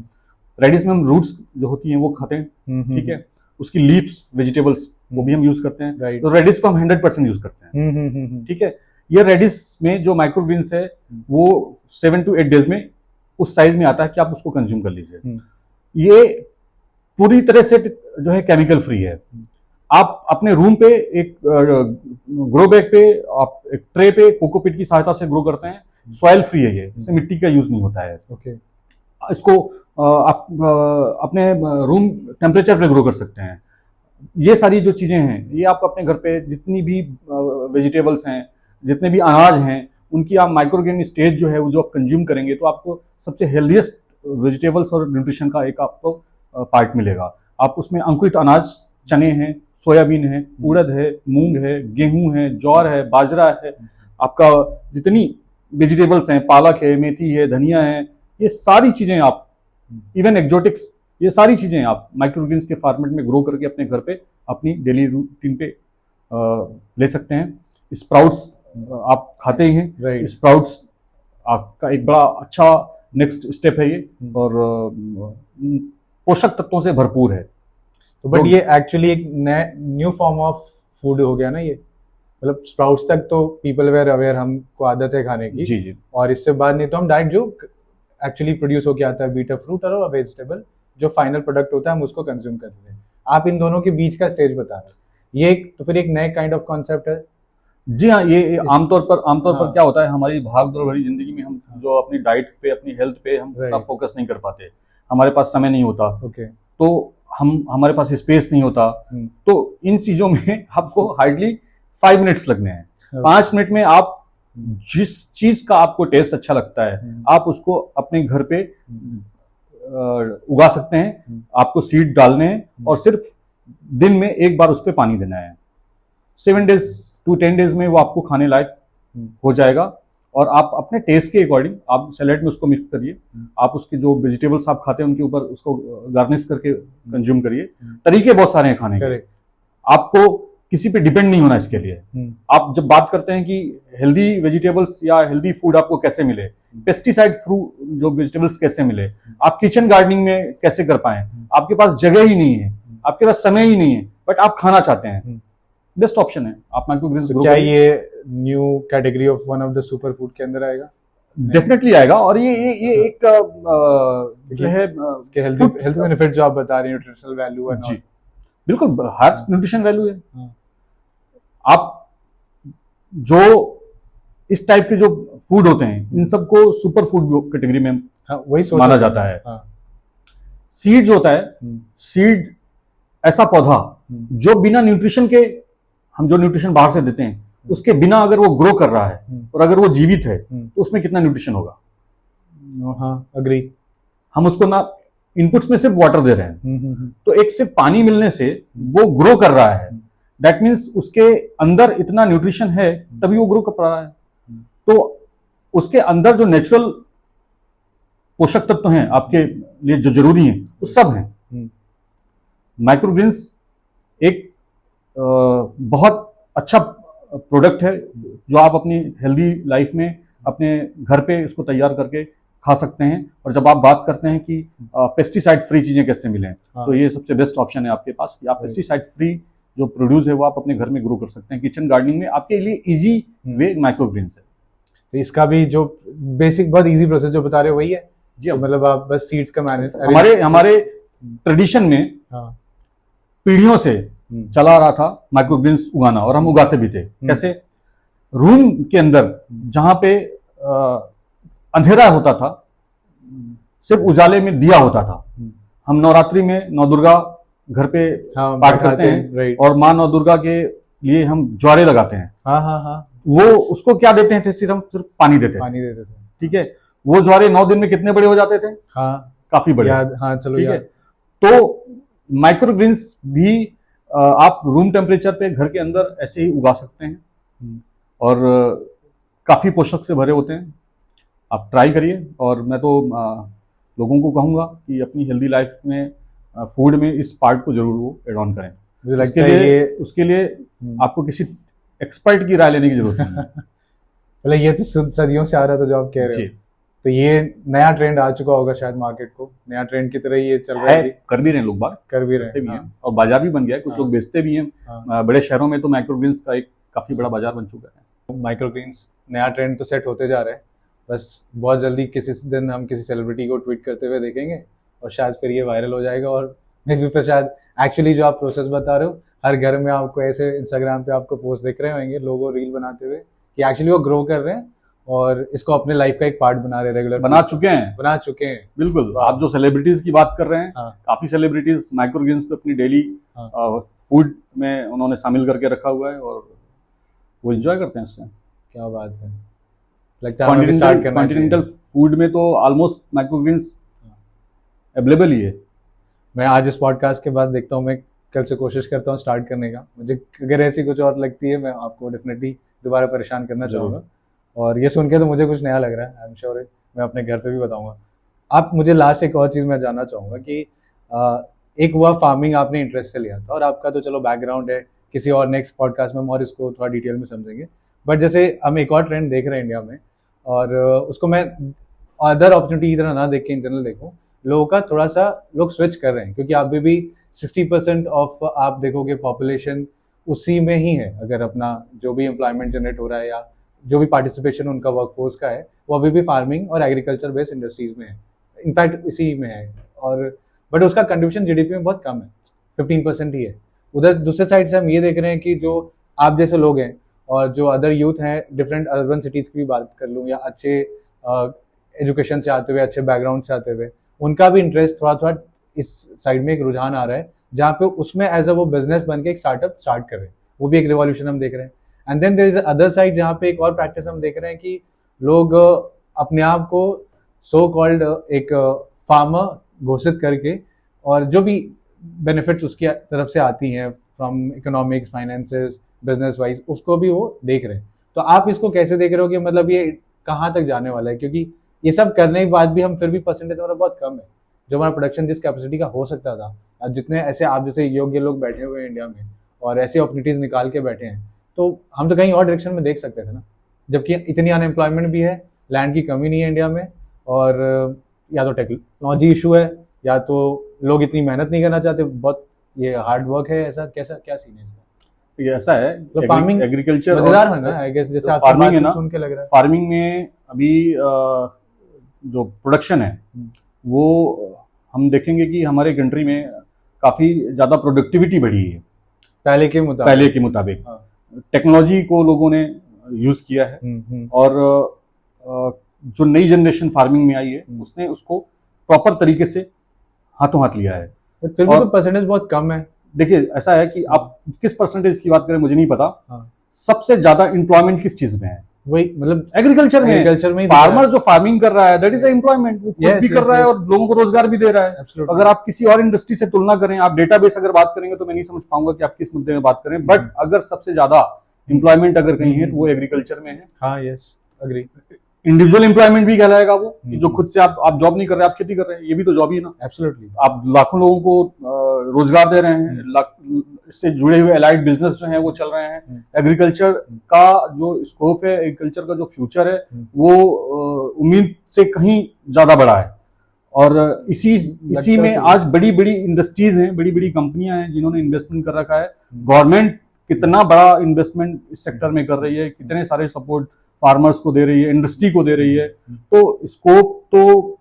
रेडिश में हम रूट्स जो होती हैं वो खाते हैं, ठीक है, उसकी लीव्स वेजिटेबल्स वो भी हम यूज करते हैं, तो रेडिश को हम 100% यूज करते हैं, ठीक है। ये रेडिश में जो माइक्रोग्रीन्स है वो 7 to 8 डेज में उस साइज में आता है कि आप उसको कंज्यूम कर लीजिए। ये पूरी तरह से जो है केमिकल फ्री है। आप अपने रूम पे एक ग्रो बैग पे, आप एक ट्रे पे कोकोपीट की सहायता से ग्रो करते हैं, सॉइल फ्री है ये, इसमें मिट्टी का यूज नहीं होता है। ओके, इसको आप अपने रूम टेम्परेचर पे ग्रो कर सकते हैं। ये सारी जो चीजें हैं, ये आप अपने घर पे जितनी भी वेजिटेबल्स हैं, जितने भी अनाज हैं, उनकी आप माइक्रोग्रीन स्टेज जो है वो जो आप कंज्यूम करेंगे तो आपको सबसे हेल्दीएस्ट वेजिटेबल्स और न्यूट्रिशन का एक आपको पार्ट मिलेगा। आप उसमें अंकुरित अनाज, चने हैं, सोयाबीन है, उड़द है, मूंग है, गेहूं है, ज्वार है, बाजरा है, आपका जितनी वेजिटेबल्स हैं, पालक है, मेथी है, धनिया है, ये सारी चीजें आप, इवन एक्जोटिक्स, ये सारी चीजें आप माइक्रोग्रीन्स के फॉर्मेट में ग्रो करके अपने घर पे अपनी डेली रूटीन पे ले सकते हैं। स्प्राउट्स आप खाते ही हैं, स्प्राउट्स आपका एक बड़ा अच्छा नेक्स्ट स्टेप है ये, और पोषक तत्वों से भरपूर है। तो बट ये एक्चुअली एक न्यू फॉर्म ऑफ फूड हो गया ना ये, मतलब स्प्राउट्स तक तो पीपल वेर अवेयर, हमको आदत है खाने की, जी जी, और इससे बाद नहीं तो हम डायरेक्ट जो एक्चुअली प्रोड्यूस होके आता है, बीटा फ्रूट और वेजिटेबल, जो फाइनल प्रोडक्ट होता है हम उसको कंज्यूम करते हैं। आप इन दोनों के बीच का स्टेज बता रहे हैं, ये तो फिर एक नए काइंड ऑफ कॉन्सेप्ट है। जी हाँ, ये आमतौर पर क्या होता है, हमारी भाग दौड़ भरी जिंदगी में हम जो अपनी डाइट पे, अपनी हेल्थ पे हम इतना फोकस नहीं कर पाते, हमारे पास समय नहीं होता, तो हमारे पास स्पेस नहीं होता, तो इन चीजों में आपको हार्डली 5 मिनट्स लगने हैं। 5 मिनट में आप जिस चीज का आपको टेस्ट अच्छा लगता है, आप उसको अपने घर पे उगा सकते हैं। आपको सीड डालने हैं और सिर्फ दिन में एक बार उस पर पानी देना है। 7 days to 10 days में वो आपको खाने लायक हो जाएगा, और आप अपने टेस्ट के अकॉर्डिंग आप सैलेड में उसको मिक्स करिए, आप उसके जो वेजिटेबल्स आप खाते हैं उनके ऊपर उसको गार्निश करके कंज्यूम करिए। तरीके बहुत सारे हैं खाने के, आपको किसी पे डिपेंड नहीं होना इसके लिए। आप जब बात करते हैं कि हेल्दी वेजिटेबल्स या हेल्दी फूड आपको कैसे मिले, पेस्टिसाइड फ्रूट जो वेजिटेबल्स कैसे मिले, आप किचन गार्डनिंग में कैसे कर पाए, आपके पास जगह ही नहीं है, आपके पास समय ही नहीं है, बट आप खाना चाहते हैं, बेस्ट ऑप्शन है आप माइक्रोग्रीन्स। क्या ये new category of one of the super food के अंदर आएगा? डेफिनेटली आएगा, और ये एक जो है इसके हेल्थ बेनिफिट जो आप बता रहे हैं, न्यूट्रिशनल वैल्यू है, जी बिल्कुल हाई न्यूट्रिशन वैल्यू है। आप जो इस टाइप के जो फूड होते हैं, इन सबको सुपर फूड कैटेगरी में वही माना जाता है। सीड जो होता है, सीड ऐसा पौधा जो बिना न्यूट्रिशन के, हम जो न्यूट्रिशन बाहर से देते हैं उसके बिना अगर वो ग्रो कर रहा है और अगर वो जीवित है तो उसमें कितना न्यूट्रिशन होगा? हाँ, अग्री। हम उसको ना इनपुट्स में सिर्फ वाटर दे रहे हैं, तो एक सिर्फ पानी मिलने से वो ग्रो कर रहा है, दैट मीन्स उसके अंदर इतना न्यूट्रिशन है तभी वो ग्रो कर पा रहा है। तो उसके अंदर जो नेचुरल पोषक तत्व हैं आपके लिए जो जरूरी हैं वो सब हैं। माइक्रोग्रीन्स एक बहुत अच्छा प्रोडक्ट है जो आप अपनी हेल्दी लाइफ में अपने घर पे इसको तैयार करके खा सकते हैं। और जब आप बात करते हैं कि पेस्टिसाइड फ्री चीजें कैसे मिलें, तो ये सबसे बेस्ट ऑप्शन है आपके पास कि आप पेस्टिसाइड फ्री जो प्रोड्यूस है वो आप अपने घर में ग्रो कर सकते हैं। किचन गार्डनिंग में आपके लिए इजी वे माइक्रोग्रीन्स है। तो इसका भी जो बेसिक बहुत इजी प्रोसेस जो बता रहे हो वही है जी, मतलब आप बस सीड्स का मैनेज हमारे ट्रेडिशन में पीढ़ियों से चला रहा था माइक्रोग्रीन्स उगाना, और हम उगाते भी थे। कैसे? रूम के अंदर जहां पे अंधेरा होता था, सिर्फ उजाले में दिया होता था। हम नवरात्रि में नौ दुर्गा घर पे पाठ करते हैं और माँ नौ दुर्गा के लिए हम ज्वारे लगाते हैं। वो उसको क्या देते हैं? सिर्फ पानी देते थे। ठीक है, वो ज्वारे 9 दिन में कितने बड़े हो जाते थे? काफी बड़े। चलो ठीक है। तो माइक्रोग्रीन्स भी आप रूम टेम्परेचर पे घर के अंदर ऐसे ही उगा सकते हैं और काफी पोषक से भरे होते हैं। आप ट्राई करिए। और मैं तो लोगों को कहूंगा कि अपनी हेल्दी लाइफ में फूड में इस पार्ट को जरूर वो एड ऑन करें। उसके लिए आपको किसी एक्सपर्ट की राय लेने की जरूरत नहीं है। मतलब ये तो सदियों से आ रहा था जो आप कह रहे हो। तो ये नया ट्रेंड आ चुका होगा शायद मार्केट को, नया ट्रेंड की तरह ये चल रहा है। कर भी रहे हैं लोग, बात कर भी रहे हैं और बाजार भी बन गया है। कुछ लोग बेचते भी हैं। बड़े शहरों में तो माइक्रोग्रीन्स का एक काफी बड़ा बाजार बन चुका है। माइक्रोग्रीन्स नया ट्रेंड तो सेट होते जा रहा है। बस बहुत जल्दी किसी दिन हम किसी सेलिब्रिटी को ट्वीट करते हुए देखेंगे और शायद फिर ये वायरल हो जाएगा। और मे बी फिर शायद एक्चुअली जो आप प्रोसेस बता रहे हो, हर घर में आपको ऐसे इंस्टाग्राम पे आपको पोस्ट दिख रहे होंगे लोगों रील बनाते हुए कि एक्चुअली वो ग्रो कर रहे हैं और इसको अपने लाइफ का एक पार्ट बना रहे हैं, रेगुलर बना चुके हैं। बिल्कुल। आप जो सेलिब्रिटीज की बात कर रहे हैं, काफी सेलिब्रिटीज माइक्रोग्रीन्स को अपनी डेली फूड में उन्होंने शामिल करके रखा हुआ है और वो एंजॉय करते हैं इससे। क्या बात है, लगता है कॉन्टिनेंटल फूड में तो ऑलमोस्ट माइक्रोग्रीन्स अवेलेबल ही है। मैं आज इस पॉडकास्ट के बाद देखता हूँ, मैं कल से कोशिश करता हूँ स्टार्ट करने का। मुझे अगर ऐसी कुछ और लगती है मैं आपको डेफिनेटली दोबारा परेशान करना चाहूँगा। और ये सुन के तो मुझे कुछ नया लग रहा है, आई एम श्योर मैं अपने घर पे भी बताऊँगा। आप मुझे लास्ट एक और चीज़ मैं जानना चाहूँगा कि एक हुआ फार्मिंग आपने इंटरेस्ट से लिया था और आपका तो चलो बैकग्राउंड है, किसी और नेक्स्ट पॉडकास्ट में हम और इसको थोड़ा डिटेल में समझेंगे। बट जैसे हम एक और ट्रेंड देख रहे हैं इंडिया में और उसको मैं अदर अपॉर्चुनिटी की तरह ना देख के इन जनरल देखूँ, लोगों का थोड़ा सा लोग स्विच कर रहे हैं क्योंकि अभी भी 60% ऑफ आप देखोगे पॉपुलेशन उसी में ही है। अगर अपना जो भी एम्प्लॉयमेंट जनरेट हो रहा है या जो भी पार्टिसिपेशन उनका वर्कफोर्स का है वो अभी भी फार्मिंग और एग्रीकल्चर बेस्ड इंडस्ट्रीज में है, इनफैक्ट इसी में है। और बट उसका कंट्रीब्यूशन जीडीपी में बहुत कम है, 15% ही है। उधर दूसरे साइड से हम ये देख रहे हैं कि जो आप जैसे लोग हैं और जो अदर यूथ हैं डिफरेंट अर्बन सिटीज़ की भी बात कर लूँ या अच्छे एजुकेशन से आते हुए, अच्छे बैकग्राउंड से आते हुए, उनका भी इंटरेस्ट थोड़ा थोड़ा इस साइड में एक रुझान आ रहा है जहाँ पे उसमें एज अ वो बिजनेस बन के एक स्टार्टअप स्टार्ट कर रहे हैं। वो भी एक रिवॉल्यूशन हम देख रहे हैं। And then there is other side जहाँ पे एक और प्रैक्टिस हम देख रहे हैं कि लोग अपने आप को सो कॉल्ड एक फार्मर घोषित करके और जो भी बेनिफिट्स उसकी तरफ से आती हैं from economics, finances, business wise, उसको भी वो देख रहे हैं। तो आप इसको कैसे देख रहे हो कि मतलब ये कहाँ तक जाने वाला है? क्योंकि ये सब करने के बाद भी हम फिर भी परसेंटेज हमारा बहुत कम है जो हमारा प्रोडक्शन जिस कैपेसिटी का हो सकता था। अब जितने ऐसे आप जैसे योग्य लोग बैठे हुए हैं इंडिया में और ऐसी अपॉर्चुनिटीज निकाल के बैठे हैं, तो हम तो कहीं और डायरेक्शन में देख सकते थे ना, जबकि इतनी अनएम्प्लॉयमेंट भी है, लैंड की कमी नहीं है इंडिया में, और या तो टेक्नोलॉजी इशू है या तो लोग इतनी मेहनत नहीं करना चाहते, बहुत ये हार्ड वर्क है। ऐसा कैसा क्या सीन है इसका? ये ऐसा है, तो फार्मिंग एग्रीकल्चर मजेदार है ना, आई गेस, जैसे आप फार्मिंग है ना, सुन के लग रहा है। फार्मिंग में अभी जो प्रोडक्शन है वो हम देखेंगे कि हमारे कंट्री में काफी ज्यादा प्रोडक्टिविटी बढ़ी है पहले के मुताबिक। टेक्नोलॉजी को लोगों ने यूज किया है और जो नई जनरेशन फार्मिंग में आई है उसने उसको प्रॉपर तरीके से हाथों हाथ लिया है। फिर भी तो परसेंटेज बहुत कम है। देखिए ऐसा है कि आप किस परसेंटेज की बात करें मुझे नहीं पता। सबसे ज्यादा एम्प्लॉयमेंट किस चीज में है? वही मतलब एग्रीकल्चर में फार्मर जो फार्मिंग कर रहा है दैट इज एम्प्लॉयमेंट, वो खुद भी कर रहा है और लोगों को रोजगार भी दे रहा है। अगर आप किसी और इंडस्ट्री से तुलना करें, आप डेटाबेस अगर बात करेंगे तो मैं नहीं समझ पाऊंगा कि आप किस मुद्दे में बात करें, बट अगर सबसे ज्यादा एम्प्लॉयमेंट अगर कहीं है तो वो एग्रीकल्चर में है। हाँ, यस, अग्री। इंडिविजुअल एम्प्लॉयमेंट भी कहलाएगा वो, कि जो खुद से आप जॉब नहीं कर रहे, आप खेती कर रहे हैं, ये भी तो जॉब ही है ना। एब्सोल्युटली। आप लाखों लोगों को रोजगार दे रहे हैं, इससे जुड़े हुए एलाइड बिजनेस जो हैं वो चल रहे हैं। एग्रीकल्चर का जो स्कोप है, एग्रीकल्चर का जो फ्यूचर है, वो उम्मीद से कहीं ज्यादा बड़ा है। और इसी में आज बड़ी बड़ी इंडस्ट्रीज हैं, बड़ी बड़ी कंपनियां हैं जिन्होंने इन्वेस्टमेंट कर रखा है। गवर्नमेंट कितना बड़ा इन्वेस्टमेंट इस सेक्टर में कर रही है, कितने सारे सपोर्ट फार्मर्स को दे रही है, इंडस्ट्री को दे रही है। तो स्कोप तो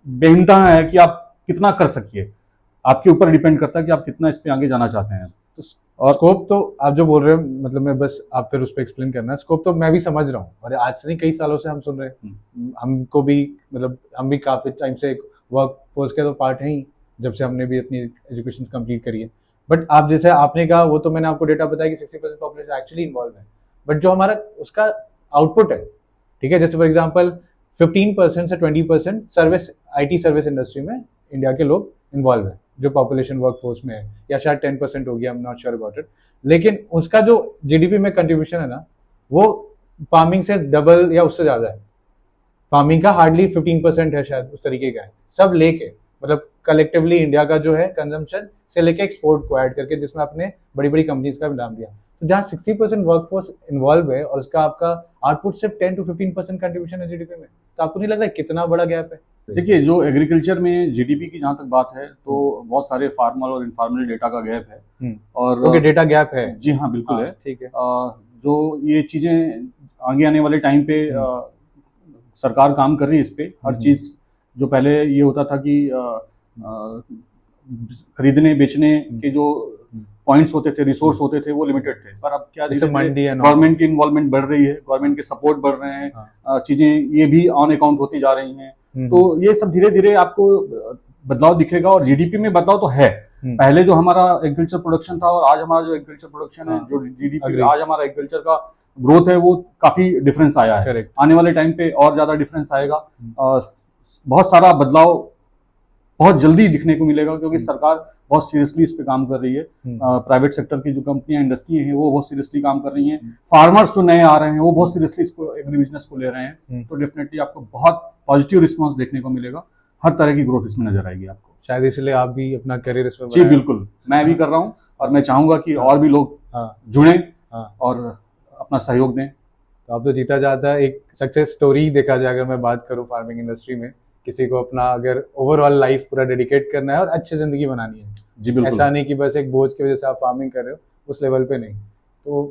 बेइंतहा है कि आप कितना कर सकिए, आपके ऊपर डिपेंड करता है कि आप कितना इस पे आगे जाना चाहते हैं। और स्कोप तो आप जो बोल रहे हो, मतलब मैं बस आप फिर उस पर एक्सप्लेन करना है। स्कोप तो मैं भी समझ रहा हूँ, और आज से नहीं कई सालों से हम सुन रहे हैं। हमको भी मतलब हम भी काफी टाइम से वर्क फोर्स के तो पार्ट हैं ही, जब से हमने भी अपनी एजुकेशन कंप्लीट करी है। बट आप जैसे आपने कहा, वो तो मैंने आपको डेटा बताया कि 60% पॉपुलेशन एक्चुअली इन्वॉल्व है, बट जो हमारा उसका आउटपुट है, ठीक है, जैसे फॉर एग्जांपल 15% से 20% सर्विस, IT सर्विस इंडस्ट्री में इंडिया के लोग इन्वॉल्व है, जो पॉपुलेशन वर्क फोर्स में है, या शायद 10% हो गया, I am not sure about it. लेकिन उसका जो GDP में कंट्रीब्यूशन है ना, वो फार्मिंग से डबल या उससे ज्यादा है। फार्मिंग का हार्डली 15% है, शायद उस तरीके का है, सब लेके, मतलब कलेक्टिवली इंडिया का जो है कंजम्पशन से लेके एक्सपोर्ट को ऐड करके, जिसमें आपने बड़ी बड़ी कंपनीज का भी नाम दिया। तो जहाँ 60% वर्कफोर्स इन्वॉल्व है और उसका आपका आउटपुट सिर्फ 10 to 15% कंट्रीब्यूशन है GDP में, तो आपको नहीं लगता कितना बड़ा गैप है? देखिए, जो एग्रीकल्चर में GDP की जहाँ तक बात है, तो बहुत सारे फार्मल और इनफॉर्मल डेटा का गैप है। और ओके, डेटा गैप है। जी हाँ, बिल्कुल है। ठीक है। जो ये चीजें आगे आने वाले टाइम पे सरकार काम कर रही है इस पे। हर चीज जो पहले ये होता था कि खरीदने बेचने के जो पॉइंट्स होते थे, रिसोर्स होते थे, वो लिमिटेड थे। पर अब क्या गवर्नमेंट की इन्वॉल्वमेंट बढ़ रही है, गवर्नमेंट के सपोर्ट बढ़ रहे हैं, चीजें ये भी ऑन अकाउंट होती जा रही हैं। तो ये सब धीरे धीरे आपको बदलाव दिखेगा, और GDP में बदलाव तो है। पहले जो हमारा एग्रीकल्चर प्रोडक्शन था और आज हमारा जो एग्रीकल्चर प्रोडक्शन है, जो GDP आज हमारा एग्रीकल्चर का ग्रोथ है, वो काफी डिफरेंस आया है। आने वाले टाइम पे और ज्यादा डिफरेंस आएगा। बहुत सारा बदलाव बहुत जल्दी दिखने को मिलेगा, क्योंकि सरकार बहुत सीरियसली इस पे काम कर रही है। प्राइवेट सेक्टर की जो कंपनियां, इंडस्ट्री हैं, वो बहुत सीरियसली काम कर रही हैं। फार्मर्स जो नए आ रहे हैं, वो बहुत सीरियसली इसको, एग्री बिजनेस को ले रहे हैं। तो डेफिनेटली आपको बहुत पॉजिटिव रिस्पॉन्स देखने को मिलेगा। हर तरह की ग्रोथ इसमें नजर आएगी आपको। शायद इसलिए आप भी अपना करियर इसमें। जी बिल्कुल, मैं भी कर रहा हूँ, और मैं चाहूंगा कि और भी लोग जुड़े और अपना सहयोग दें। तो आप तो जीता जाता एक सक्सेस स्टोरी देखा जाए, अगर मैं बात करूँ फार्मिंग इंडस्ट्री में, किसी को अपना अगर ओवरऑल लाइफ पूरा डेडिकेट करना है और अच्छी जिंदगी बनानी है। जी बिल्कुल। ऐसा नहीं कि बस एक बोझ की वजह से आप फार्मिंग कर रहे हो, उस लेवल पे नहीं। तो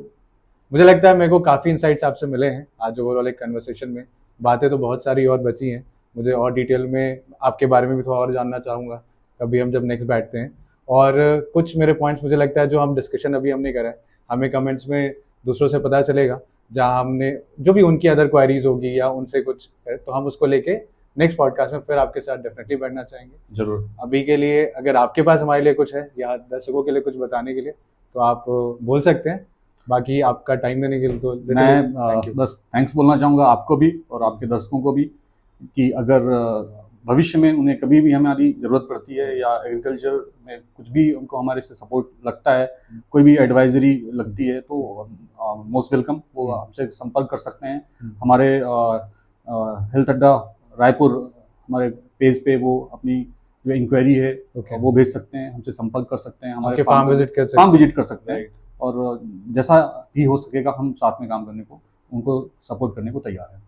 मुझे लगता है मेरे को काफ़ी इंसाइट्स आपसे मिले हैं आज ओवरऑल एक कन्वर्सेशन में। बातें तो बहुत सारी और बची हैं, मुझे और डिटेल में आपके बारे में भी थोड़ा और जानना चाहूँगा कभी हम जब नेक्स्ट बैठते हैं। और कुछ मेरे पॉइंट्स मुझे लगता है जो हम डिस्कशन अभी हमने करा है, हमें कमेंट्स में दूसरों से पता चलेगा, जहाँ हमने जो भी उनकी अदर क्वायरीज होगी या उनसे कुछ है, तो हम उसको लेके नेक्स्ट पॉडकास्ट में फिर आपके साथ डेफिनेटली बैठना चाहेंगे। जरूर। अभी के लिए अगर आपके पास हमारे लिए कुछ है या दर्शकों के लिए कुछ बताने के लिए, तो आप बोल सकते हैं। बाकी आपका टाइम देने के लिए तो मैं बस थैंक्स बोलना चाहूँगा आपको भी और आपके दर्शकों को भी, कि अगर भविष्य में उन्हें कभी भी हमारी ज़रूरत पड़ती है, या एग्रीकल्चर में कुछ भी उनको हमारे से सपोर्ट लगता है, कोई भी एडवाइजरी लगती है, तो मोस्ट वेलकम, वो हमसे संपर्क कर सकते हैं। हमारे हेल्थ अड्डा रायपुर हमारे पेज पे वो अपनी जो इंक्वायरी है वो भेज सकते हैं, हमसे संपर्क कर सकते हैं, हमारे फार्म विजिट कर सकते हैं, और जैसा भी हो सकेगा हम साथ में काम करने को, उनको सपोर्ट करने को तैयार हैं।